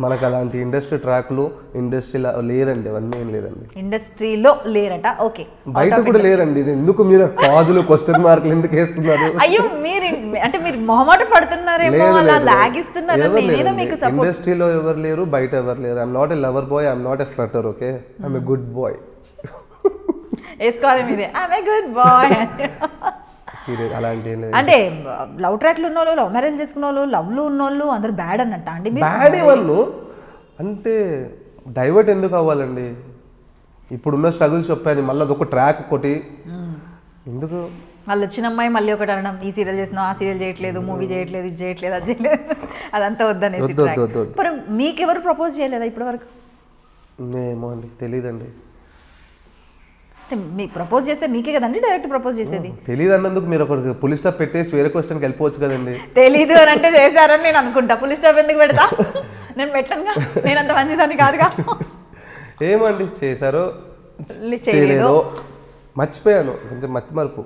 మనకు అలాంటి ఇండస్ట్రీ ట్రాక్లు ఇండస్ట్రీలో లేరండి, అవన్నీ ఏం లేదండి. ఇండస్ట్రీలో లేరట, ఓకే. బయట కూడా లేరండి. ఎందుకు మీరు పాజులు క్వశ్చన్ మార్కులు ఎందుకు వేస్తున్నారు? అయ్యో మీరు మొహమాట పడుతున్నారేమో, అలా లాగిస్తున్నారు. ఇండస్ట్రీలో ఎవరు లేరు, బయట ఎవరు లేరు. I'm not a lover boy, I'm not a flirt, okay, I'm a good boy. వేసుకోవాలి మీరే, ఐఎమ్ ఎ గుడ్ బాయ్. అలాంటి అంటే లవ్ ట్రాక్లు ఉన్నోళ్ళు, లవ్ మ్యారేజ్ చేసుకున్న వాళ్ళు, లవ్లు ఉన్నోళ్ళు అందరు బ్యాడ్ అన్నట్ట అండి? బ్యాడ్ వాళ్ళు అంటే డైవర్ట్ ఎందుకు అవ్వాలండి? ఇప్పుడున్న స్ట్రగుల్స్ చెప్పాను, మళ్ళీ అదొక ట్రాక్ ఒకటి ఎందుకు? వాళ్ళు వచ్చిన అమ్మాయి మళ్ళీ ఒకటి అనడం, ఈ సీరియల్ చేసినా, ఆ సీరియల్ చేయట్లేదు, మూవీ చేయట్లేదు, ఇది చేయట్లేదు, అది చేయలేదు, అదంతా వద్దనేసి. మరి మీకెవరు ప్రపోజ్ చేయలేదా ఇప్పటి వరకు? ఏమో అండి, తెలీదండి. మీకు ప్రపోజ్ చేస్తే మీకే కదండి డైరెక్ట్ ప్రపోజ్ చేసేది. తెలియదు అన్నందుకు మీరు ఒక పులి స్టాప్ పెట్టేసి వేరే క్వశ్చన్కి వెళ్ళిపోవచ్చు కదండి. తెలీదు అని అంటే చేశారని నేను అనుకుంటా, పులి స్టాప్ ఎందుకు పెడతా? నేను పెట్టనుగా, నేను అంత మంచిదాన్ని కాదుగా. ఏమండి చేశారో చేయలేదో మర్చిపోయాను, కొంచెం మతి మరుపు.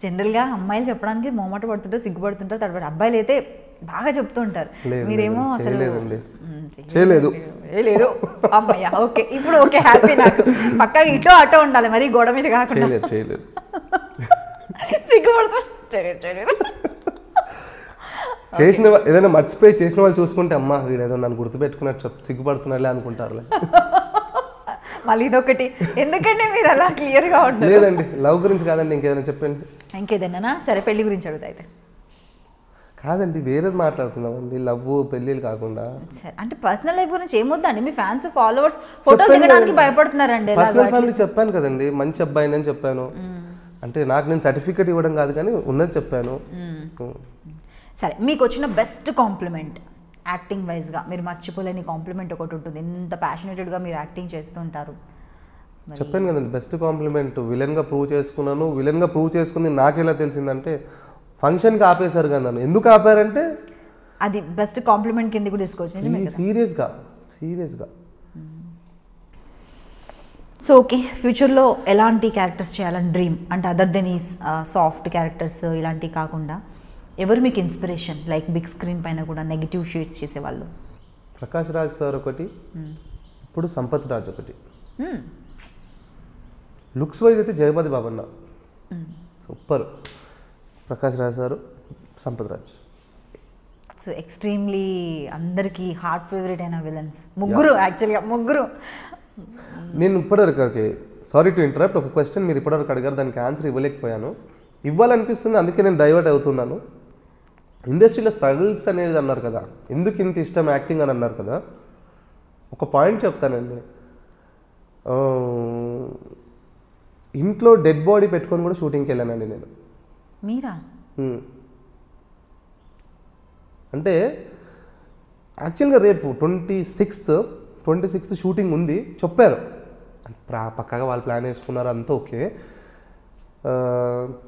జనరల్గా అమ్మాయిలు చెప్పడానికి మొహమాట పడుతుంటారు, సిగ్గుపడుతుంటారు, తడబడి. అబ్బాయిలు అయితే బాగా చెప్తూ ఉంటారు, మీరేమో అసలు చేయలేదు. అమ్మాయ్యా, ఓకే, ఇప్పుడు ఓకే, హ్యాపీ. నాకు పక్కా ఇటో అటో ఉండాలి, మరి గోడ మీద కాకుండా. చేయలేదు సిగ్గుపడుతూ చేసిన ఏదైనా మర్చిపోయి చేసిన వాళ్ళు చూసుకుంటే అమ్మ వీడు ఏదో నన్ను గుర్తుపెట్టుకున్నట్టు సిగ్గుపడుతున్నారులే అనుకుంటారులే. మళ్ళీ ఇదొకటి, ఎందుకంటే మీరు అలా క్లియర్గా ఉంటారు. లేదండి, లవ్ గురించి కాదండి, ఇంకేదైనా చెప్పండి. ఇంకేదైనా సరే, పెళ్లి గురించి అడుగుతా అయితే. కాదండి, వేరే మాట్లాడుకుందామండి, లవ్ పెళ్ళిళ్ళు కాకుండా. సరే, అంటే పర్సనల్ లైఫ్ గురించి ఏమొద్దండి, మీ ఫ్యాన్స్ ఫాలోవర్స్ ఫోటోలు దిగడానికి భయపడుతున్నారండి. పర్సనల్ ఫ్యామిలీ చెప్పాను కదండి, మంచి అబ్బాయి అని చెప్పాను. అంటే నాకు నేను సర్టిఫికేట్ ఇవ్వడం కాదు కానీ ఉన్నది చెప్పాను. సరే, మీకు వచ్చిన బెస్ట్ కాంప్లిమెంట్ యాక్టింగ్ వైజ్గా, మీరు మర్చిపోలేని కాంప్లిమెంట్ ఒకటి ఉంటుంది, ఎంత ప్యాషనేటెడ్గా మీరు యాక్టింగ్ చేస్తుంటారు. చెప్పాను కదండి, బెస్ట్ కాంప్లిమెంట్ విలన్గా ప్రూవ్ చేసుకున్నాను. విలన్గా ప్రూవ్ చేసుకుంది నాకెలా తెలిసిందంటే ఫంక్షన్కి ఆపేశారు కదా నన్ను. ఎందుకు ఆపారంటే అది బెస్ట్ కాంప్లిమెంట్ కిందకు తీసుకోవచ్చు. సీరియస్గా. సో ఓకే, ఫ్యూచర్లో ఎలాంటి క్యారెక్టర్స్ చేయాలని డ్రీమ్? అంటే అదర్ దెన్ ఈ సాఫ్ట్ క్యారెక్టర్స్ ఇలాంటివి కాకుండా ఎవరు మీకు ఇన్స్పిరేషన్? లైక్ బిగ్ స్క్రీన్ పైన కూడా నెగిటివ్ షేడ్స్ చేసేవాళ్ళు. ప్రకాష్ రాజ్ సార్ ఒకటి, ఇప్పుడు సంపత్ రాజ్ ఒకటి. లుక్స్ వైజ్ అయితే జగపతి బాబన్న సూపర్, ప్రకాష్ రాజ్ సార్, సంపత్ రాజ్. సో ఎక్స్ట్రీమ్లీ అందరికీ హార్ట్ ఫేవరెట్ అయిన విలన్స్ ముగ్గురు. యాక్చువల్గా ముగ్గురు. నేను ఇప్పటివరకు, సారీ టు ఇంటరప్ట్, ఒక క్వశ్చన్ మీరు ఇప్పటివరకు అడిగారు, దానికి ఆన్సర్ ఇవ్వలేకపోయాను. ఇవ్వాలనిపిస్తుంది, అందుకే నేను డైవర్ట్ అవుతున్నాను. ఇండస్ట్రీలో స్ట్రగుల్స్ అనేది అన్నారు కదా, ఎందుకు ఇంత ఇష్టం యాక్టింగ్ అని అన్నారు కదా, ఒక పాయింట్ చెప్తానండి. ఇంట్లో డెడ్ బాడీ పెట్టుకొని కూడా షూటింగ్కి వెళ్ళానండి నేను. మీరా? అంటే యాక్చువల్గా రేపు 26th షూటింగ్ ఉంది చెప్పారు, పక్కగా వాళ్ళు ప్లాన్ వేసుకున్నారు, అంతా ఓకే.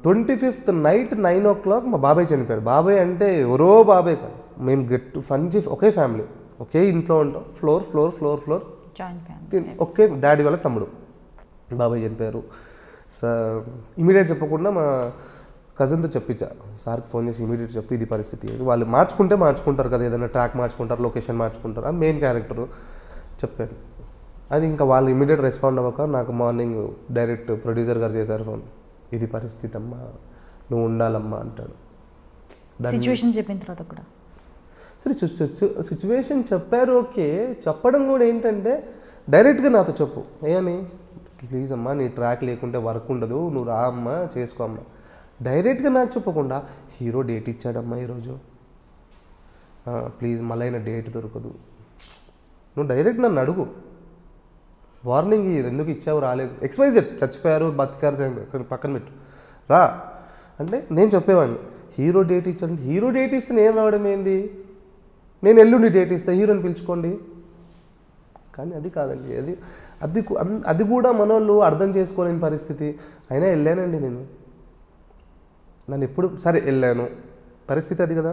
25th నైట్ 9 o'clock మా బాబాయ్ చనిపోయారు. బాబాయ్ అంటే ఎవరో బాబాయ్ కాదు, మేము ఒకే ఫ్యామిలీ, ఒకే ఇంట్లో ఉంటాం, ఫ్లోర్ జాయింట్ ఫ్యామిలీ, ఒకే డాడీ వాళ్ళ తమ్ముడు. బాబాయ్ చనిపోయారు. సార్ ఇమీడియట్ చెప్పకుండా మా కజిన్తో చెప్పించా, సార్కి ఫోన్ చేసి ఇమీడియట్ చెప్పి ఇది పరిస్థితి. వాళ్ళు మార్చుకుంటారు కదా, ఏదైనా ట్రాక్ మార్చుకుంటారు, లొకేషన్ మార్చుకుంటారు, అది మెయిన్ క్యారెక్టర్ చెప్పాను. అది ఇంకా వాళ్ళు ఇమీడియట్ రెస్పాండ్ అవ్వక నాకు మార్నింగ్ డైరెక్ట్ ప్రొడ్యూసర్ గారు చేశారు ఫోన్, ఇది పరిస్థితి అమ్మా, నువ్వు ఉండాలమ్మా అంటాడు. సిచ్యువేషన్ చెప్పిన తర్వాత కూడా సరే సిచ్యువేషన్ చెప్పారు, ఓకే. చెప్పడం కూడా ఏంటంటే డైరెక్ట్గా నాతో చెప్పు, ఏమని, ప్లీజ్ అమ్మా నీ ట్రాక్ లేకుంటే వర్క్ ఉండదు, నువ్వు రా అమ్మా చేసుకో అమ్మా. డైరెక్ట్గా నాకు చెప్పకుండా హీరో డేట్ ఇచ్చాడమ్మా ఈరోజు, ప్లీజ్ మళ్ళీ అయినా డేట్ దొరకదు. నువ్వు డైరెక్ట్ నన్ను అడుగు, వార్నింగ్ ఎందుకు ఇచ్చావు, రాలేదు, XYZ చచ్చిపోయారు బతికారు పక్కన పెట్టు, రా అంటే నేను చెప్పేవాడిని. హీరో డేట్ ఇచ్చాడు, హీరో డేట్ ఇస్తే నేను రావడం ఏంది, నేను ఎల్లుండి డేట్ ఇస్తే హీరోని పిలుచుకోండి. కానీ అది కాదండి, అది కూడా మనోళ్ళు అర్థం చేసుకోలేని పరిస్థితి. అయినా వెళ్ళానండి నేను, నన్ను ఎప్పుడు సరే వెళ్ళాను, పరిస్థితి అది కదా.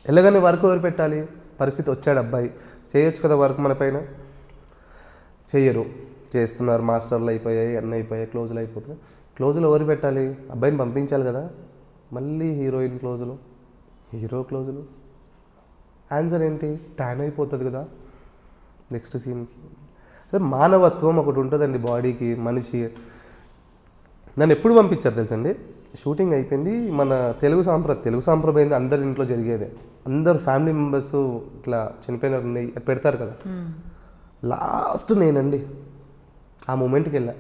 వెళ్ళగానే వర్క్ ఎవరు పెట్టాలి, పరిస్థితి వచ్చాడు అబ్బాయి, చేయొచ్చు కదా వర్క్ మన పైన, చెయ్యరు, చేస్తున్నారు, మాస్టర్లు అయిపోయాయి, అన్నీ అయిపోయాయి, క్లోజులు అయిపోతాయి. క్లోజులు ఎవరు పెట్టాలి, అబ్బాయిని పంపించాలి కదా. మళ్ళీ హీరోయిన్ క్లోజులు, హీరో క్లోజులు, ఆన్సర్ ఏంటి, ట్యాన్ అయిపోతుంది కదా నెక్స్ట్ సీన్కి. అంటే మానవత్వం ఒకటి ఉంటుందండి బాడీకి, మనిషి. నన్ను ఎప్పుడు పంపించారు తెలుసండి, షూటింగ్ అయిపోయింది, మన తెలుగు సాంప్రదాయం అందరి ఇంట్లో జరిగేదే, అందరు ఫ్యామిలీ మెంబర్స్ ఇట్లా చనిపోయినారు పెడతారు కదా. లాస్ట్ నేనండి ఆ మూమెంట్కి వెళ్ళా.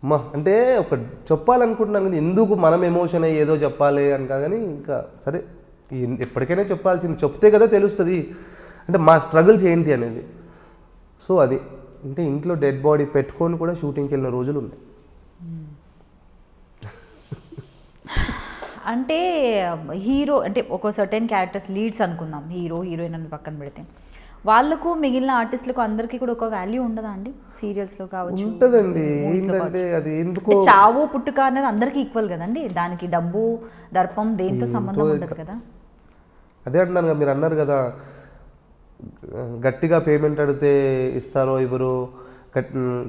అమ్మా అంటే ఒక చెప్పాలనుకుంటున్నాను కానీ ఎందుకు మనం ఎమోషన్ అయ్యి ఏదో చెప్పాలి అని కానీ, ఇంకా సరే ఎప్పటికైనా చెప్పాల్సింది, చెప్తే కదా తెలుస్తుంది అంటే మా స్ట్రగుల్స్ ఏంటి అనేది. సో అది అంటే ఇంట్లో డెడ్ బాడీ పెట్టుకొని కూడా షూటింగ్కి వెళ్ళిన రోజులు ఉన్నాయి. అంటే హీరో అంటే ఒక సర్టెన్ క్యారెక్టర్స్ లీడ్స్ అనుకుందాం, హీరో హీరోయిన్ అని పక్కన పెడితే, వాళ్ళకు మిగిలిన ఆర్టిస్టులకు అందరికీ కూడా ఒక వాల్యూ ఉండదా అండి? సీరియల్స్లో కావచ్చు, ఉంటుందండి. ఏంటంటే అది ఎందుకు చావు పుట్టుక అనేది అందరికీ ఈక్వల్ కదండి, దానికి డబ్బు దర్పం దేంతో సంబంధం ఉండదు కదా. అదే అంటున్నాను కదా, మీరు అన్నారు కదా గట్టిగా పేమెంట్ అడిగితే ఇస్తారో ఇవ్వరు,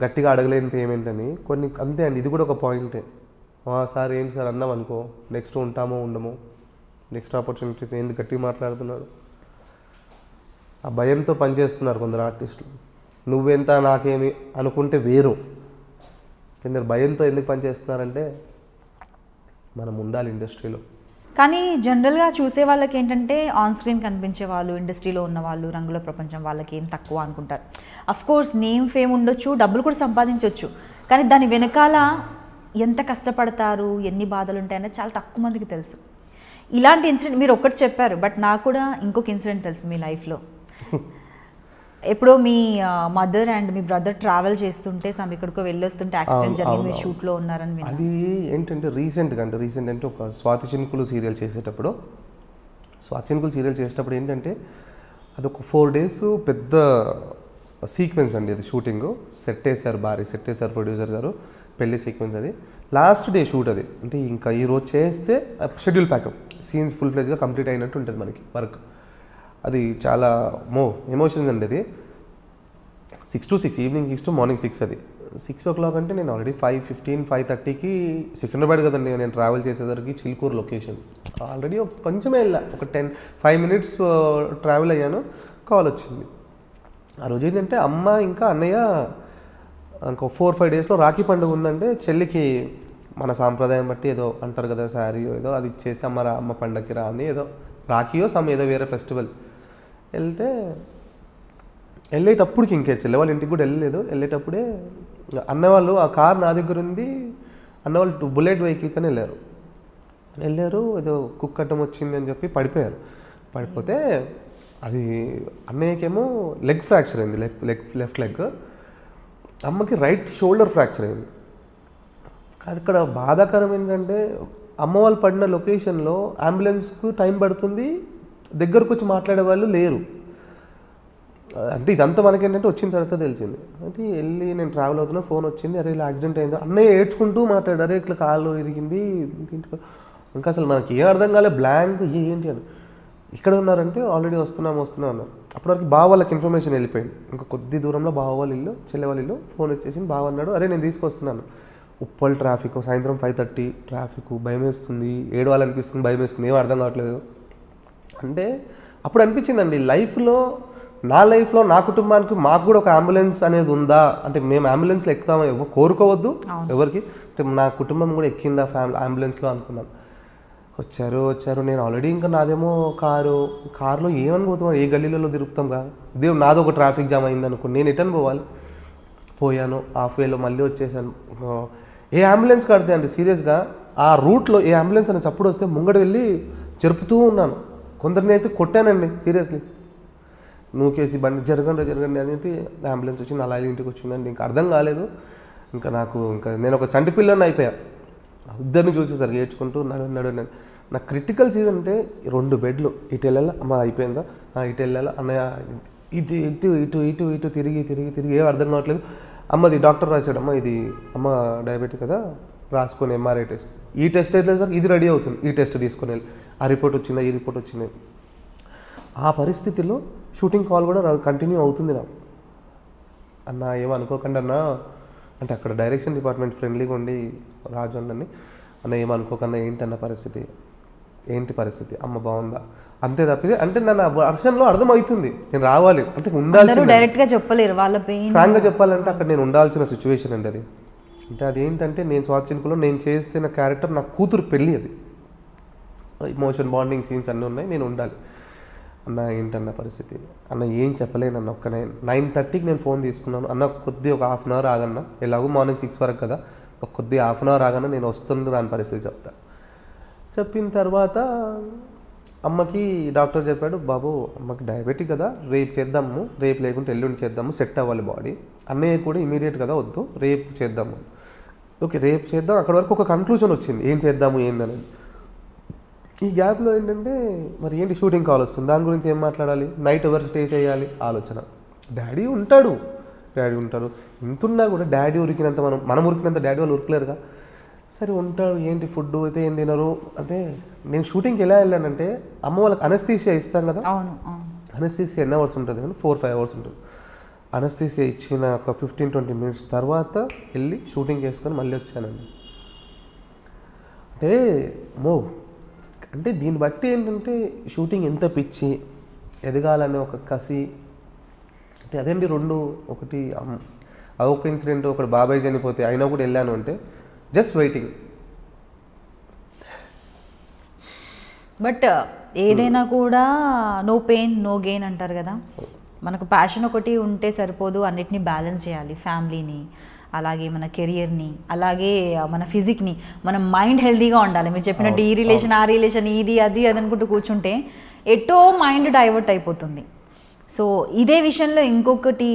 గట్టిగా అడగలేని పేమెంట్ అని. కొన్ని అంతే అండి, ఇది కూడా ఒక పాయింటే. సార్ ఏంటి సార్ అన్నాం అనుకో, నెక్స్ట్ ఉంటామో ఉండమో, నెక్స్ట్ ఆపర్చునిటీస్ ఎందుకు గట్టిగా మాట్లాడుతున్నాడు, ఆ భయంతో పనిచేస్తున్నారు కొందరు ఆర్టిస్టులు. నువ్వెంత నాకేమి అనుకుంటే వేరు, కొందరు భయంతో ఎందుకు పనిచేస్తున్నారంటే మనం ఉండాలి ఇండస్ట్రీలో. కానీ జనరల్గా చూసే వాళ్ళకి ఏంటంటే ఆన్ స్క్రీన్ కనిపించే వాళ్ళు, ఇండస్ట్రీలో ఉన్న వాళ్ళు, రంగుల ప్రపంచం వాళ్ళకి ఏం తక్కువ అనుకుంటారు. అఫ్ కోర్స్ నేమ్ ఫేమ్ ఉండొచ్చు, డబ్బులు కూడా సంపాదించవచ్చు, కానీ దాని వెనకాల ఎంత కష్టపడతారు, ఎన్ని బాధలు ఉంటాయనేది చాలా తక్కువ మందికి తెలుసు. ఇలాంటి ఇన్సిడెంట్ మీరు ఒక్కటి చెప్పారు, బట్ నాకు కూడా ఇంకొక ఇన్సిడెంట్ తెలుసు మీ లైఫ్లో. ఎప్పుడో మీ మదర్ అండ్ మీ బ్రదర్ ట్రావెల్ చేస్తుంటే ఎక్కడికో వెళ్ళొస్తుంటే యాక్సిడెంట్ జరిగి మీరు షూట్లో ఉన్నారని. అది ఏంటంటే రీసెంట్ అంటే ఒక స్వాతి చినుకులు సీరియల్ చేసేటప్పుడు, ఏంటంటే అది ఒక 4 days పెద్ద సీక్వెన్స్ అండి. అది షూటింగ్ సెట్ వేశారు, భారీ సెట్ వేశారు ప్రొడ్యూసర్ గారు, పెళ్లి సీక్వెన్స్. అది లాస్ట్ డే షూట్. అది అంటే ఇంకా ఈరోజు చేస్తే షెడ్యూల్ ప్యాకప్ సీన్స్ ఫుల్ ఫ్లెజ్గా కంప్లీట్ అయినట్టు ఉంటుంది మనకి వర్క్. అది చాలా ఎమోషన్స్ అండి. అది 6 to 6, ఈవినింగ్ 6 to మార్నింగ్ 6. అది 6 o'clock అంటే నేను ఆల్రెడీ 5:15, 5:30కి సికింద్రాబాద్ కదండి నేను ట్రావెల్ చేసేసరికి, చిలుకూరు లొకేషన్. ఆల్రెడీ కొంచెమే వెళ్ళా, ఒక 5 minutes ట్రావెల్ అయ్యాను, కాల్ వచ్చింది. ఆ రోజు ఏంటంటే అమ్మ ఇంకా అన్నయ్య ఇంకో 4-5 daysలో రాఖీ పండుగ ఉందంటే చెల్లికి మన సాంప్రదాయం బట్టి ఏదో అంటారు కదా, శారీ ఏదో అది ఇచ్చేసి అమ్మ పండగకి రా అని, ఏదో రాఖీయో ఏదో వేరే ఫెస్టివల్ వెళ్ళేటప్పటికి ఇంకే చెల్లె వాళ్ళ ఇంటికి కూడా వెళ్ళేటప్పుడే అన్నవాళ్ళు ఆ కార్ నా దగ్గర ఉంది, అన్నవాళ్ళు బుల్లెట్ వెహికల్ కానీ వెళ్ళారు. ఏదో కుక్కటం వచ్చింది అని చెప్పి పడిపోతే అది అన్నయ్యకేమో లెగ్ ఫ్రాక్చర్ అయింది, లెఫ్ట్ లెగ్. అమ్మకి రైట్ షోల్డర్ ఫ్రాక్చర్ అయింది. అది ఇక్కడ బాధాకరం ఏంటంటే అమ్మ వాళ్ళు పడిన లొకేషన్లో అంబులెన్స్కు టైం పడుతుంది, దగ్గరకు వచ్చి మాట్లాడే వాళ్ళు లేరు. అంటే ఇదంతా మనకేంటంటే వచ్చిన తర్వాత తెలిసింది. అయితే వెళ్ళి నేను ట్రావెల్ అవుతున్నా, ఫోన్ వచ్చింది, అరే ఇలా యాక్సిడెంట్ అయిందో అన్నయ్య ఏడ్చుకుంటూ మాట్లాడు, అరే ఇట్లా కాళ్ళు ఇరిగింది ఇంకా అసలు మనకి ఏం అర్థం కాలే, బ్లాంక్ ఏంటి అని. ఇక్కడ ఉన్నారంటే ఆల్రెడీ వస్తున్నాం అన్నారు. అప్పటివరకు బావ వాళ్ళకి ఇన్ఫర్మేషన్ వెళ్ళిపోయింది. ఇంకా కొద్ది దూరంలో బావ వాళ్ళ ఇల్లు, చెల్లె వాళ్ళ ఇల్లు. ఫోన్ వచ్చేసి బావ అన్నాడు, అరే నేను తీసుకొస్తున్నాను. ఉప్పల్ ట్రాఫిక్, సాయంత్రం 5:30 ట్రాఫిక్, భయం వేస్తుంది, ఏడవాలనిపిస్తుంది, భయం వేస్తుంది, ఏం అర్థం కావట్లేదు. అంటే అప్పుడు అనిపించిందండి నా లైఫ్లో నా కుటుంబానికి మాకు కూడా ఒక అంబులెన్స్ అనేది ఉందా, అంటే మేము అంబులెన్స్లో ఎక్కుతామో కోరుకోవద్దు ఎవరికి, అంటే నా కుటుంబం కూడా ఎక్కిందా అంబులెన్స్లో అనుకున్నాను. వచ్చారు. నేను ఆల్రెడీ ఇంకా నాదేమో కారులో ఏమనుకోతాం, ఏ గల్లీలలో తిరుగుతాం కదా, ఇదే నాదో ఒక ట్రాఫిక్ జామ్ అయింది అనుకో, నేను రిటర్న్ పోయాను, హాఫ్ వేలో మళ్ళీ వచ్చేసాను. ఏ అంబులెన్స్ కడితే అండి సీరియస్గా ఆ రూట్లో ఏ అంబులెన్స్ అని చప్పుడు వస్తే ముంగడ వెళ్ళి జరుపుతూ ఉన్నాను. కొందరిని అయితే కొట్టానండి సీరియస్లీ, నూకేసి బండి జరగండి అనేది. అంబులెన్స్ వచ్చింది, అలా ఇంటికి వచ్చిందండి. ఇంకా అర్థం కాలేదు. ఇంకా నేను ఒక చంటి పిల్లని అయిపోయా. ఇద్దరిని చూసేసరికి ఏడ్చుకుంటూ నడు. నాకు క్రిటికల్ సీజన్ అంటే 2 బెడ్లు, ఇటు వెళ్ళాలా అమ్మ అయిపోయిందా, ఇటు వెళ్ళాలా అన్నయ్య, ఇటు తిరిగి ఏం అర్థం కావట్లేదు. అమ్మది డాక్టర్ రాశాడు, ఇది అమ్మ డయాబెటిక్ కదా, రాసుకొని ఎంఆర్ఐ టెస్ట్, ఈ టెస్ట్ అయితే సార్ ఇది రెడీ అవుతుంది, ఈ టెస్ట్ తీసుకొని వెళ్ళి ఆ రిపోర్ట్ వచ్చిందా, ఈ రిపోర్ట్ వచ్చింది. ఆ పరిస్థితిలో షూటింగ్ కాల్ కూడా కంటిన్యూ అవుతుంది నాకు. అన్న ఏమనుకోకండి అన్న, అంటే అక్కడ డైరెక్షన్ డిపార్ట్మెంట్ ఫ్రెండ్లీగా ఉండి రాజు అన్న ఏమనుకోకన్నా ఏంటి పరిస్థితి అమ్మ బాగుందా, అంతే తప్పితే అంటే నన్ను వర్షంలో అర్థమవుతుంది నేను రావాలి, అంటే ఉండాల్సిన, డైరెక్ట్గా చెప్పలేరు వాళ్ళ పెయిన్. ఫ్రాంక్గా చెప్పాలంటే అక్కడ నేను ఉండాల్సిన సిచ్యువేషన్ అండి అది. అంటే అదేంటంటే నేను స్వాతిశిల్పలో నేను చేసిన క్యారెక్టర్ నా కూతురు పెళ్ళి, అది ఇమోషన్ బాండింగ్ సీన్స్ అన్నీ ఉన్నాయి, నేను ఉండాలి. అన్న ఏంటన్న పరిస్థితి, అన్న ఏం చెప్పలేనన్న. 9:30కి నేను ఫోన్ తీసుకున్నాను, అన్న కొద్ది ఒక హాఫ్ అన్ అవర్ ఆగన్నా, ఎలాగో మార్నింగ్ 6 వరకు కదా, కొద్ది హాఫ్ అన్ అవర్ ఆగన్నా నేను వస్తుంది రాని పరిస్థితి చెప్తా. చెప్పిన తర్వాత అమ్మకి డాక్టర్ చెప్పాడు, బాబు అమ్మకి డయాబెటిక్ కదా, రేపు చేద్దాము, రేపు లేకుంటే ఎల్లుండి చేద్దాము, సెట్ అవ్వాలి బాడీ. అన్నయ్య కూడా ఇమీడియట్ కదా వద్దు, రేపు చేద్దాము. ఓకే రేపు చేద్దాం. అక్కడ వరకు ఒక కన్క్లూజన్ వచ్చింది, ఏం చేద్దాము ఏందనేది. ఈ గ్యాప్లో ఏంటంటే మరి ఏంటి షూటింగ్ కాల్ వస్తుంది, దాని గురించి ఏం మాట్లాడాలి, నైట్ ఎవరు స్టే చేయాలి ఆలోచన. డాడీ ఉంటారు, ఇంతున్నా కూడా డాడీ ఉరికినంత మనం ఉరికినంత డాడీ వాళ్ళు ఉరకలేరుగా. సరే ఉంటాడు, ఏంటి ఫుడ్ అయితే ఏం తినరు. అదే నేను షూటింగ్కి ఎలా వెళ్ళానంటే అమ్మ వాళ్ళకి అనస్థీసియా ఇస్తాం కదా, అనస్థీసియా ఎన్ని అవర్స్ ఉంటుంది కానీ 4-5 అవర్స్ ఉంటుంది. అనస్థీసియా ఇచ్చిన ఒక 15-20 మినిట్స్ తర్వాత వెళ్ళి షూటింగ్ చేసుకొని మళ్ళీ వచ్చానండి. అంటే దీన్ని బట్టి ఏంటంటే షూటింగ్ ఎంత పిచ్చి, ఎదగాలనే ఒక కసి, అంటే అదేంటి 2 ఒకటి ఒక ఇన్సిడెంట్, ఒకటి బాబాయ్ చనిపోతే అయినా కూడా వెళ్ళాను అంటే జస్ట్ వెయిటింగ్. బట్ ఏదైనా కూడా నో పెయిన్ నో గెయిన్ అంటారు కదా, మనకు ప్యాషన్ ఒకటి ఉంటే సరిపోదు, అన్నిటినీ బ్యాలెన్స్ చేయాలి, ఫ్యామిలీని, అలాగే మన కెరియర్ని, అలాగే మన ఫిజిక్ని, మన మైండ్ హెల్తీగా ఉండాలి. మీరు చెప్పినట్టు ఈ రిలేషన్ ఆ రిలేషన్ ఇది అది అనుకుంటూ కూర్చుంటే ఎటో మైండ్ డైవర్ట్ అయిపోతుంది. సో ఇదే విషయంలో ఇంకొకటి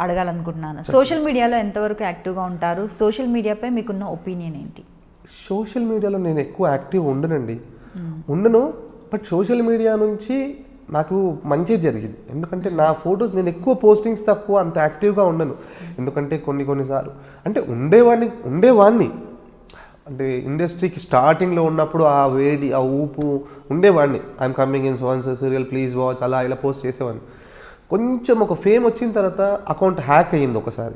అడగాలనుకుంటున్నాను, సోషల్ మీడియాలో ఎంతవరకు యాక్టివ్గా ఉంటారు, సోషల్ మీడియాపై మీకున్న ఒపీనియన్ ఏంటి? సోషల్ మీడియాలో నేను ఎక్కువ యాక్టివ్ ఉండను, బట్ సోషల్ మీడియా నుంచి నాకు మంచి జరిగింది. ఎందుకంటే నా ఫొటోస్ నేను ఎక్కువ పోస్టింగ్స్ తక్కువ, అంత యాక్టివ్గా ఉండను. ఎందుకంటే కొన్నిసార్లు అంటే ఉండేవాడిని అంటే ఇండస్ట్రీకి స్టార్టింగ్లో ఉన్నప్పుడు ఆ వేడి ఆ ఊపు ఉండేవాడిని. I'm coming in so serial please watch అలా ఇలా పోస్ట్ చేసేవాడిని. కొంచెం ఒక ఫేమ్ వచ్చిన తర్వాత అకౌంట్ హ్యాక్ అయ్యింది ఒకసారి,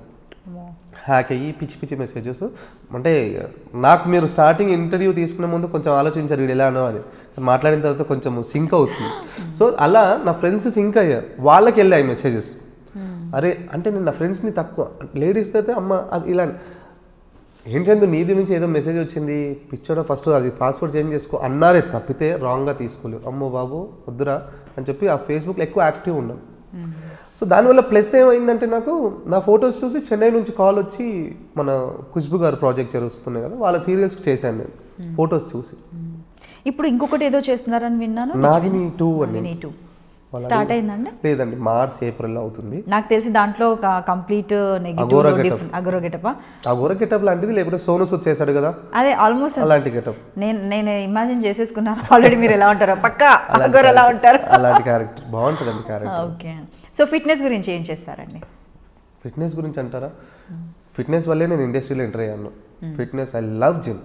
హ్యాక్ అయ్యి పిచ్చి మెసేజెస్. అంటే నాకు మీరు స్టార్టింగ్ ఇంటర్వ్యూ తీసుకునే ముందు కొంచెం ఆలోచించారు వీడు ఎలానో అని, మాట్లాడిన తర్వాత కొంచెం సింక్ అవుతుంది. సో అలా నా ఫ్రెండ్స్ సింక్ అయ్యారు, వాళ్ళకి వెళ్ళాయి మెసేజెస్. అరే అంటే నేను నా ఫ్రెండ్స్ని తక్కువ, లేడీస్ అయితే అమ్మ అది ఇలా ఏం చందు నీది నుంచి ఏదో మెసేజ్ వచ్చింది పిచ్చోడా ఫస్ట్ అది పాస్వర్డ్ చేంజ్ చేసుకో అన్నారే తప్పితే రాంగ్గా తీసుకోలేరు. అమ్మో బాబు వద్దురా అని చెప్పి ఆ ఫేస్బుక్లో ఎక్కువ యాక్టివ్ ఉన్నాను. సో దానివల్ల ప్లస్ ఏమైందంటే నాకు నా ఫొటోస్ చూసి చెన్నై నుంచి కాల్ వచ్చి మన ఖుష్బు గారు ప్రాజెక్ట్ జరుగుతున్నాయి కదా, వాళ్ళ సీరియల్స్కి చేశాను నేను ఫొటోస్ చూసి. ఇప్పుడు ఇంకొకటి ఏదో చేస్తున్నారని విన్నాను, నాగిని 2 అని. స్టార్ట్ అయిందండి? లేదండి, మార్చ్ ఏప్రిల్లో అవుతుంది. నాకు తెలిసి దాంట్లో ఒక complete Agora getup Agora getup లాంటిది, లేకపోతే సోను సూద్ చేశాడు కదా, అదే ఆల్మోస్ట్ అలాంటి గెటప్ నేను ఇమాజిన్ చేసేసుకున్నాను ఆల్రెడీ మీరు ఎలా ఉంటారో, పక్కా అగోరా ఎలా ఉంటారు. అలాంటి క్యారెక్టర్ బాగుంటుందండి క్యారెక్టర్. ఓకే. సో ఫిట్నెస్ గురించి ఏం చేస్తారండి? ఫిట్నెస్ గురించి అంటారా, ఫిట్నెస్ వల్లే నేను ఇండస్ట్రీలో ఎంటర్ అయ్యాను. Fitness, I love gym,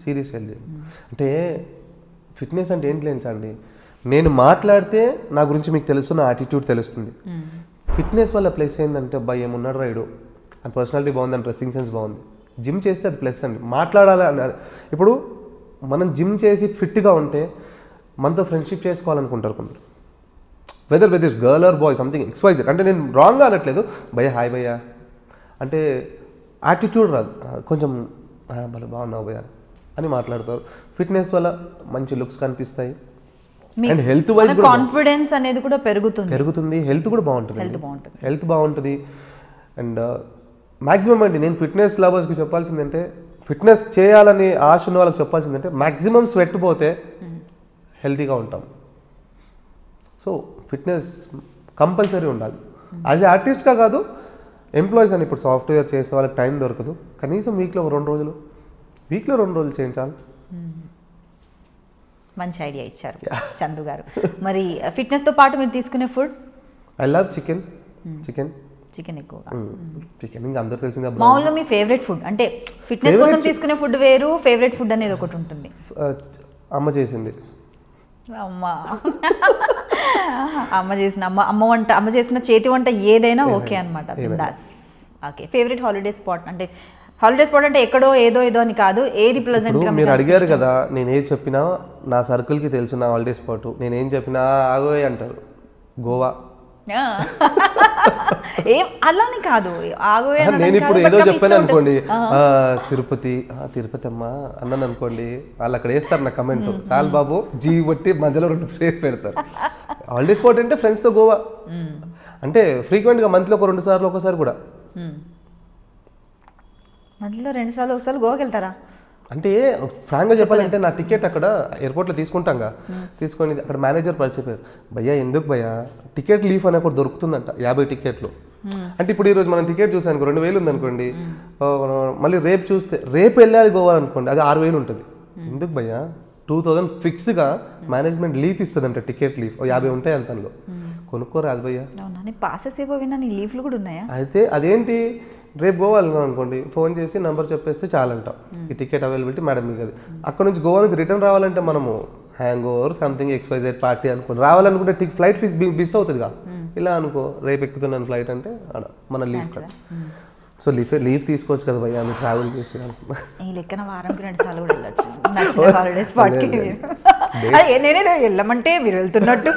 serious gym. అంటే ఫిట్నెస్ అంటే ఏంటి లేంచండి, నేను మాట్లాడితే నా గురించి మీకు తెలుసు, నా యాటిట్యూడ్ తెలుస్తుంది. ఫిట్నెస్ వల్ల ప్లస్ ఏంటంటే అబ్బాయి ఏమున్నాడు రైడు, అండ్ పర్సనాలిటీ బాగుంది, అండ్ డ్రెస్సింగ్ సెన్స్ బాగుంది. జిమ్ చేస్తే అది ప్లస్ అండి. మాట్లాడాలి అన్నారు ఇప్పుడు, మనం జిమ్ చేసి ఫిట్గా ఉంటే మనతో ఫ్రెండ్షిప్ చేసుకోవాలనుకుంటారు కొందరు, whether girl or boy something X Y Z. అంటే నేను రాంగ్గా అనట్లేదు, భయ్యా హాయ్ భయ్యా అంటే యాటిట్యూడ్ రాదు, కొంచెం భలే బాగున్నావు భయ్యా అని మాట్లాడతారు. ఫిట్నెస్ వల్ల మంచి లుక్స్ కనిపిస్తాయి, అండ్ హెల్త్ వైజ్ కాన్ఫిడెన్స్ అనేది కూడా పెరుగుతుంది, హెల్త్ కూడా హెల్త్ బాగుంటుంది. అండ్ మ్యాక్సిమం అండి, నేను ఫిట్నెస్ లవర్స్కి చెప్పాల్సిందంటే, ఫిట్నెస్ చేయాలని ఆశ ఉన్న వాళ్ళకి చెప్పాల్సిందంటే, మ్యాక్సిమం స్వెట్ పోతే హెల్తీగా ఉంటాం. సో ఫిట్నెస్ కంపల్సరీ ఉండాలి. యాజ్ ఏ ఆర్టిస్ట్గా కాదు, ఎంప్లాయీస్ అని ఇప్పుడు సాఫ్ట్వేర్ చేసే వాళ్ళకి టైం దొరకదు, కనీసం వీక్లో 2 రోజులు చేయించాలి. మంచి ఐడియా ఇచ్చారు చందు గారు. మరి ఫిట్నెస్తో పాటు మీరు తీసుకునే ఫుడ్? ఐ లవ్ చికెన్ ఎక్కువగా. చికెన్ ఇంకా అందరూ తెలిసిందే. మామూలుగా మీ ఫేవరెట్ ఫుడ్ అంటే, ఫిట్నెస్ కోసం తీసుకునే ఫుడ్ వేరు, ఫేవరెట్ ఫుడ్ అనేది ఒకటి ఉంటుంది. అమ్మ చేసింది, అమ్మ చేసిన చేతి వంట ఏదైనా ఓకే అనమాట. Bindaas. Okay. Favourite holiday spot అంటే, ఎక్కడో ఏదో అని కాదు, ఏది ప్లెజెంట్ గా? మీరు అడిగారు కదా, నేను ఏది చెప్పినా నా సర్కిల్కి తెలుసు నా హాలిడే స్పాట్. నేను ఏం చెప్పినా ఆగోయ్ అంటారు. గోవా. ఏం అలానే కాదు, ఆగోయ్. నేను ఇప్పుడు ఏదో చెప్పాను అనుకోండి, తిరుపతి అమ్మ అన్నాను అనుకోండి, వాళ్ళు అక్కడ వేస్తారు నా కమెంట్, చాలు బాబు జీ బట్టి మధ్యలో 2 ఫేస్ పెడతారు. హాలిడే స్పాట్ అంటే ఫ్రెండ్స్తో గోవా, అంటే ఫ్రీక్వెంట్గా మంత్లో 2 సార్లు, ఒకసారి కూడా. మంత్లో 2 సార్లు, ఒకసారి గోవాకి వెళ్తారా? అంటే ఫ్రాంక్గా చెప్పాలంటే, నా టికెట్ అక్కడ ఎయిర్పోర్ట్లో తీసుకుంటాంగా, తీసుకొని అక్కడ మేనేజర్ పరిచిపోయారు, భయ్యా ఎందుకు భయ్యా టికెట్ లీఫ్ అని ఒకటి దొరుకుతుందంట, 50 టికెట్లు. అంటే ఇప్పుడు ఈరోజు మనం టికెట్ చూసాను 2,000 ఉందనుకోండి, మళ్ళీ రేపు చూస్తే, రేపు వెళ్ళాలి గోవా అనుకోండి, అది 6,000 ఉంటుంది. ఎందుకు భయ్యా 2,000 ఫిక్స్గా మేనేజ్మెంట్ లీఫ్ ఇస్తుందంట, టికెట్ లీఫ్ 50 ఉంటాయి అంతలో, కొనుక్కోరాదు భయ్యా. పాసెస్ ఏవో విన్నా, నీ లీఫ్లు కూడా ఉన్నాయా? అయితే అదేంటి, రేపు గోవా వెళ్ళాం అనుకోండి, ఫోన్ చేసి నెంబర్ చెప్పేస్తే చాలంట, ఈ టికెట్ అవైలబిలిటీ మేడం మీకు. అది అక్కడ నుంచి గోవా నుంచి రిటర్న్ రావాలంటే మనము hang over something XYZ party అనుకోండి, రావాలనుకుంటే ఫ్లైట్ మిస్ అవుతుందిగా. ఇలా అనుకో, రేపు ఎక్కుతున్నాను ఫ్లైట్ అంటే మన లీవ్ కదా, సో లీవ్ తీసుకోవచ్చు కదా భయ్యా మీరు ట్రావెల్ చేసి అనుకున్నా. ఈ లెక్కన వారంకి 2 సార్లు కూడా వెళ్ళొచ్చు హాలిడే స్పాట్కి. నేనేదో వెళ్ళమంటే మీరు వెళ్తున్నట్టు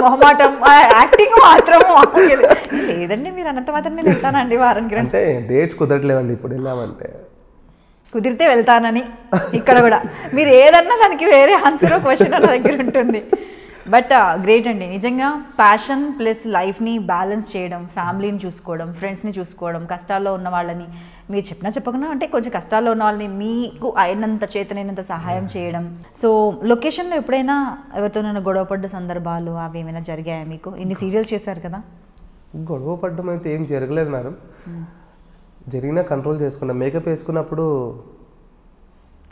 మొహమాటం, యాక్టింగ్ మాత్రం లేదండి, మీరు అన్నంత మాత్రం నేను వెళ్తానండి వారానికి 2. అంటే డేట్స్ కుదరట్లేవండి ఇప్పుడు, వెళ్ళామంటే కుదిరితే వెళ్తానని. ఇక్కడ కూడా మీరు ఏదన్నా దానికి వేరే ఆన్సర్, క్వశ్చన్ నా దగ్గర ఉంటుంది. బట్ గ్రేట్ అండి, నిజంగా ప్యాషన్ ప్లస్ లైఫ్ని బ్యాలెన్స్ చేయడం, ఫ్యామిలీని చూసుకోవడం, ఫ్రెండ్స్ని చూసుకోవడం, కష్టాల్లో ఉన్న వాళ్ళని మీరు చెప్పకుండా అంటే కొంచెం కష్టాల్లో ఉన్న వాళ్ళని మీకు అయినంత చేతనైనంత సహాయం చేయడం. సో లొకేషన్లో ఎప్పుడైనా ఎవరితోనైనా గొడవ పడ్డ సందర్భాలు అవి ఏమైనా జరిగాయా మీకు? ఇన్ని సీరియల్స్ చేశారు కదా. గొడవ పడ్డం అయితే ఏం జరగలేదు మేడం, జరిగినా కంట్రోల్ చేసుకున్నా. మేకప్ వేసుకున్నప్పుడు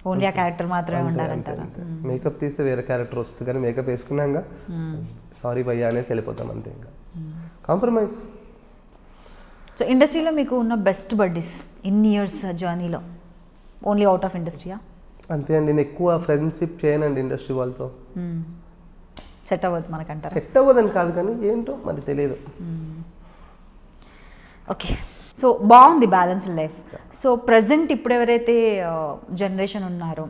ఓన్లీ ఆ క్యారెక్టర్ మాత్రమే ఉండాలంటారా? మేకప్ తీస్తే వేరే క్యారెక్టర్ వస్తుంది, కానీ మేకప్ వేసుకున్నాక సారీ భయ్యా అనేసి వెళ్ళిపోతాం అంతే, ఇంకా కాంప్రమైజ్. సో ఇండస్ట్రీలో మీకు ఉన్న బెస్ట్ బడ్డీస్ ఇన్ని ఇయర్స్ జర్నీలో, ఓన్లీ అవుట్ ఆఫ్ ఇండస్ట్రీయా? అంతే అండి, నేను ఎక్కువ ఫ్రెండ్షిప్ చేయనండి ఇండస్ట్రీ వాళ్ళతో. సెట్ అవ్వదు మనకంటారా? సెట్ అవ్వదని కాదు, కానీ ఏంటో మరి తెలియదు. ఓకే. సో బాగుంది బ్యాలెన్స్డ్ లైఫ్. సో ప్రజెంట్ ఇప్పుడు ఎవరైతే జనరేషన్ ఉన్నారో,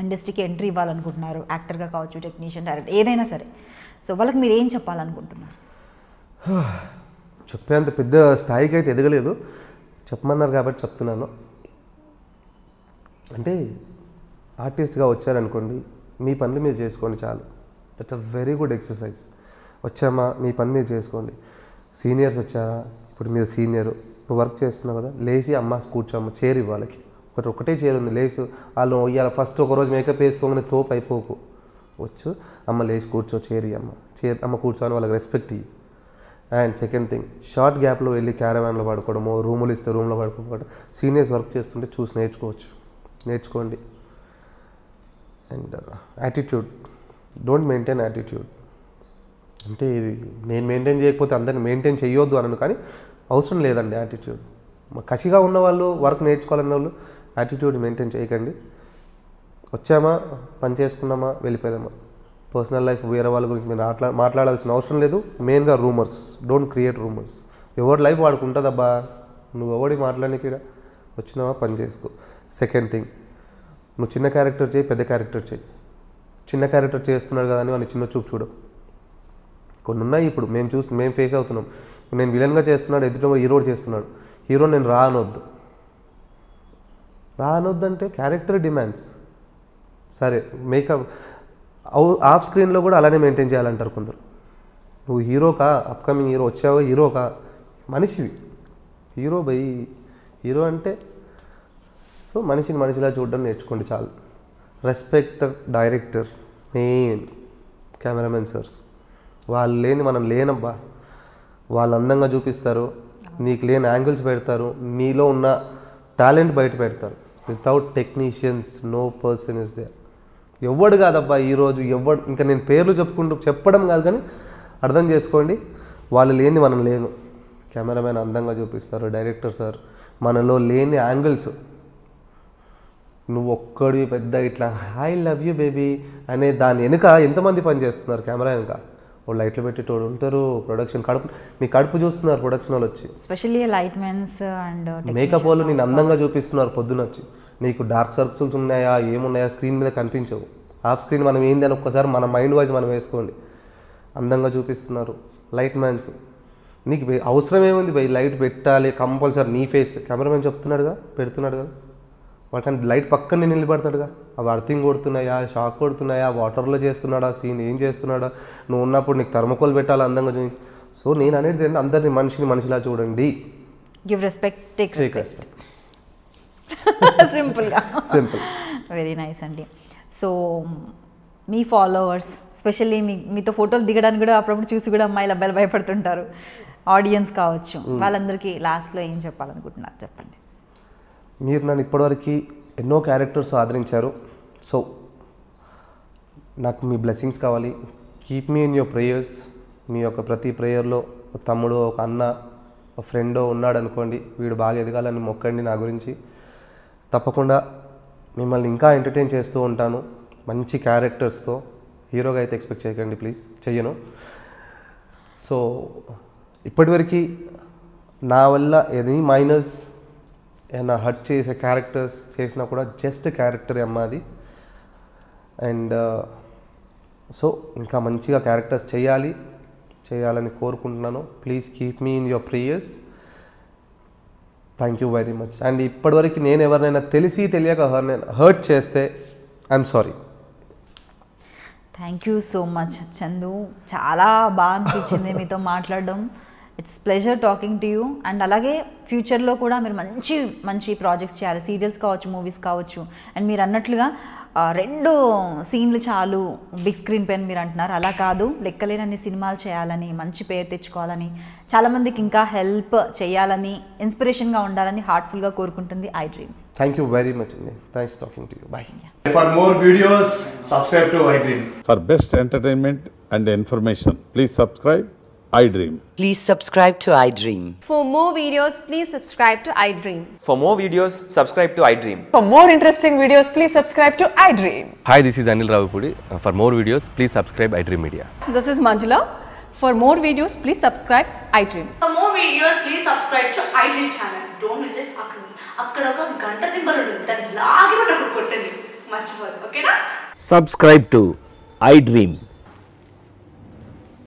ఇండస్ట్రీకి ఎంట్రీ ఇవ్వాలనుకుంటున్నారు, యాక్టర్గా కావచ్చు, టెక్నీషియన్, డైరెక్టర్, ఏదైనా సరే, సో వాళ్ళకి మీరు ఏం చెప్పాలనుకుంటున్నారు? చెప్పేంత పెద్ద స్థాయికి అయితే ఎదగలేదు, చెప్పమన్నారు కాబట్టి చెప్తున్నాను. అంటే ఆర్టిస్ట్గా వచ్చారనుకోండి, మీ పనులు మీరు చేసుకోండి చాలు, that's a very good exercise. వచ్చామా మీ పని మీరు చేసుకోండి. సీనియర్స్ వచ్చారా, ఇప్పుడు మీరు సీనియరు, నువ్వు వర్క్ చేస్తున్నావు కదా, లేచి అమ్మ కూర్చోమ్మ, చైర్ ఇవ్వాలకి, ఒకటే చైర్ ఉంది, లేచి వాళ్ళు ఇవాళ ఫస్ట్ ఒకరోజు మేకప్ వేసుకోగానే తోపు అయిపోకు, వచ్చు, అమ్మ లేచి కూర్చో, చేరి అమ్మ కూర్చోని వాళ్ళకి రెస్పెక్ట్ ఇవ్వు. అండ్ సెకండ్ థింగ్, షార్ట్ గ్యాప్లో వెళ్ళి క్యారవాన్లో పడుకోవడము, రూములు ఇస్తే రూమ్లో పడుకోవడం, సీనియర్స్ వర్క్ చేస్తుంటే చూసి నేర్చుకోండి. And attitude, don't maintain attitude. అంటే ఇది నేను మెయింటైన్ చేయకపోతే అందరిని మెయింటైన్ చేయొద్దు అనను, కానీ అవసరం లేదండి యాటిట్యూడ్. కసిగా ఉన్నవాళ్ళు, వర్క్ నేర్చుకోవాలన్న వాళ్ళు యాటిట్యూడ్ మెయింటైన్ చేయకండి. వచ్చామా, పని చేసుకున్నామా, వెళ్ళిపోయామా. పర్సనల్ లైఫ్ వేరే వాళ్ళ గురించి మీరు మాట్లాడాల్సిన అవసరం లేదు. మెయిన్గా రూమర్స్, డోంట్ క్రియేట్ రూమర్స్. ఎవరి లైఫ్ వాడికి ఉంటుందబ్బా, నువ్వు ఎవడి మాట్లాడడానికి వచ్చినావా, పని చేసుకో. సెకండ్ థింగ్, నువ్వు చిన్న క్యారెక్టర్ చేయి, పెద్ద క్యారెక్టర్ చేయి. చిన్న క్యారెక్టర్ చేస్తున్నాడు కదా అని వాడిని చిన్న చూపు చూడు. కొన్ని ఉన్నాయి ఇప్పుడు మేము ఫేస్ అవుతున్నాం. నేను విలన్గా చేస్తున్నాడు, ఎదుటి హీరో చేస్తున్నాడు, హీరో నేను రా అనొద్దు అంటే క్యారెక్టర్ డిమాండ్స్. సరే, మేకప్ ఆఫ్ స్క్రీన్లో కూడా అలానే మెయింటైన్ చేయాలంటారు కొందరు. నువ్వు హీరోకా, అప్కమింగ్ హీరో వచ్చావో, హీరోకా, మనిషివి. హీరో అంటే సో మనిషిని మనిషిలా చూడడం నేర్చుకోండి చాలు. Respect the director, main cameraman sirs. వాళ్ళు లేని మనం లేనబ్బా. వాళ్ళు అందంగా చూపిస్తారు, నీకు లేని యాంగిల్స్ పెడతారు, నీలో ఉన్న టాలెంట్ బయట పెడతారు. Without technicians no person is there. ఎవడు కాదబ్బా ఈరోజు, ఇంకా నేను పేర్లు చెప్పడం కాదు, కానీ అర్థం చేసుకోండి, వాళ్ళు లేని మనం లేను. కెమెరామెన్ అందంగా చూపిస్తారు, డైరెక్టర్ సార్ మనలో లేని యాంగిల్స్. నువ్వు ఒక్కడివి పెద్ద ఇట్లా ఐ లవ్ యూ బేబీ అనే దాని వెనుక ఎంతమంది పని చేస్తున్నారు, కెమెరా వెనుక. వాళ్ళు లైట్లు పెట్టేటోడు ఉంటారు, ప్రొడక్షన్ నీ కడుపు చూస్తున్నారు ప్రొడక్షన్ వాళ్ళు వచ్చి, specially light mens and makeup వాళ్ళు నేను అందంగా చూపిస్తున్నారు పొద్దున వచ్చి. నీకు డార్క్ సర్కిల్స్ ఉన్నాయా, ఏమున్నాయా స్క్రీన్ మీద కనిపించవు. ఆఫ్ స్క్రీన్ మనం ఏంది అని ఒక్కసారి మన మైండ్ వైజ్ మనం వేసుకోండి. అందంగా చూపిస్తున్నారు లైట్ మ్యాన్స్. నీకు అవసరం ఏముంది బై, లైట్ పెట్టాలి కంపల్సరీ నీ ఫేస్. కెమెరామెన్ చెప్తున్నాడుగా, పెడుతున్నాడు కదా, వాటిని లైట్ పక్కన నేను నిలబడతాడుగా. అవి అర్థింగ్ కొడుతున్నాయా, షాక్ కొడుతున్నాయా, వాటర్లో చేస్తున్నాడా సీన్, ఏం చేస్తున్నాడా, నువ్వు ఉన్నప్పుడు నీకు థర్మకోల్ పెట్టాలి అందంగా చూసి. సో నేను అనేది ఏంటంటే అందరినీ మనిషిలా చూడండి. Give respect, take respect. Simple very nice అండి. సో మీ ఫాలోవర్స్ స్పెషల్లీ మీతో ఫోటోలు దిగడానికి కూడా అప్పుడప్పుడు చూసి కూడా అమ్మాయిలు అబ్బాయిలు భయపడుతుంటారు, ఆడియన్స్ కావచ్చు, వాళ్ళందరికీ లాస్ట్లో ఏం చెప్పాలనుకుంటున్నారు చెప్పండి. మీరు నన్ను ఇప్పటివరకు ఎన్నో క్యారెక్టర్స్ ఆదరించారు. సో నాకు మీ బ్లెస్సింగ్స్ కావాలి. కీప్ మీ ఇన్ యువర్ ప్రేయర్స్. మీ యొక్క ప్రతి ప్రేయర్లో ఒక తమ్ముడు, ఒక అన్న, ఒక ఫ్రెండో ఉన్నాడు అనుకోండి, వీడు బాగా ఎదగాలని మొక్కండి నా గురించి. తప్పకుండా మిమ్మల్ని ఇంకా ఎంటర్టైన్ చేస్తూ ఉంటాను మంచి క్యారెక్టర్స్తో. హీరోగా అయితే ఎక్స్పెక్ట్ చేయకండి ప్లీజ్, చెయ్యను. సో ఇప్పటివరకు నా వల్ల ఎనీ మైనస్ ఏమైనా హర్ట్ చేసే క్యారెక్టర్స్ చేసినా కూడా జస్ట్ క్యారెక్టర్ అమ్మాది. అండ్ సో ఇంకా మంచిగా క్యారెక్టర్స్ చేయాలని కోరుకుంటున్నాను. ప్లీజ్ కీప్ మీ in your prayers. Thank you very much. And ఇప్పటివరకు నేను ఎవరినైనా తెలియక హర్ట్ చేస్తే I'm sorry. Thank you so much Chandu, చాలా బాగా అనిపించింది మీతో మాట్లాడడం. It's pleasure talking to you. And అలాగే ఫ్యూచర్లో కూడా మీరు మంచి మంచి ప్రాజెక్ట్స్ చేయాలి, సీరియల్స్ కావచ్చు, మూవీస్ కావచ్చు. అండ్ మీరు అన్నట్లుగా 2 సీన్లు చాలు బిగ్ స్క్రీన్ పైన మీరు అంటున్నారు, అలా కాదు, లెక్కలేనన్ని సినిమాలు చేయాలని, మంచి పేరు తెచ్చుకోవాలని, చాలామందికి ఇంకా హెల్ప్ చేయాలని, ఇన్స్పిరేషన్గా ఉండాలని హార్ట్ఫుల్గా కోరుకుంటుంది I dream. Thank you very much అండి. Thanks talking to you. Bye. For more videos, subscribe to iDream. For best entertainment and information, please subscribe iDream. Please subscribe to iDream. For more videos, please subscribe to iDream. For more videos, subscribe to iDream. For more interesting videos, please subscribe to iDream. Hi, this is Anil Ravipudi. For more videos, please subscribe iDream Media. This is Manjula. For more videos, please subscribe iDream. For more videos, please subscribe to iDream channel. Don't miss it. అక్కడ ఒక గంట symbol ఉంటుంది, దాన్ని లాగి కొట్టండి, మర్చిపోదు. ఓకేనా? Subscribe to iDream.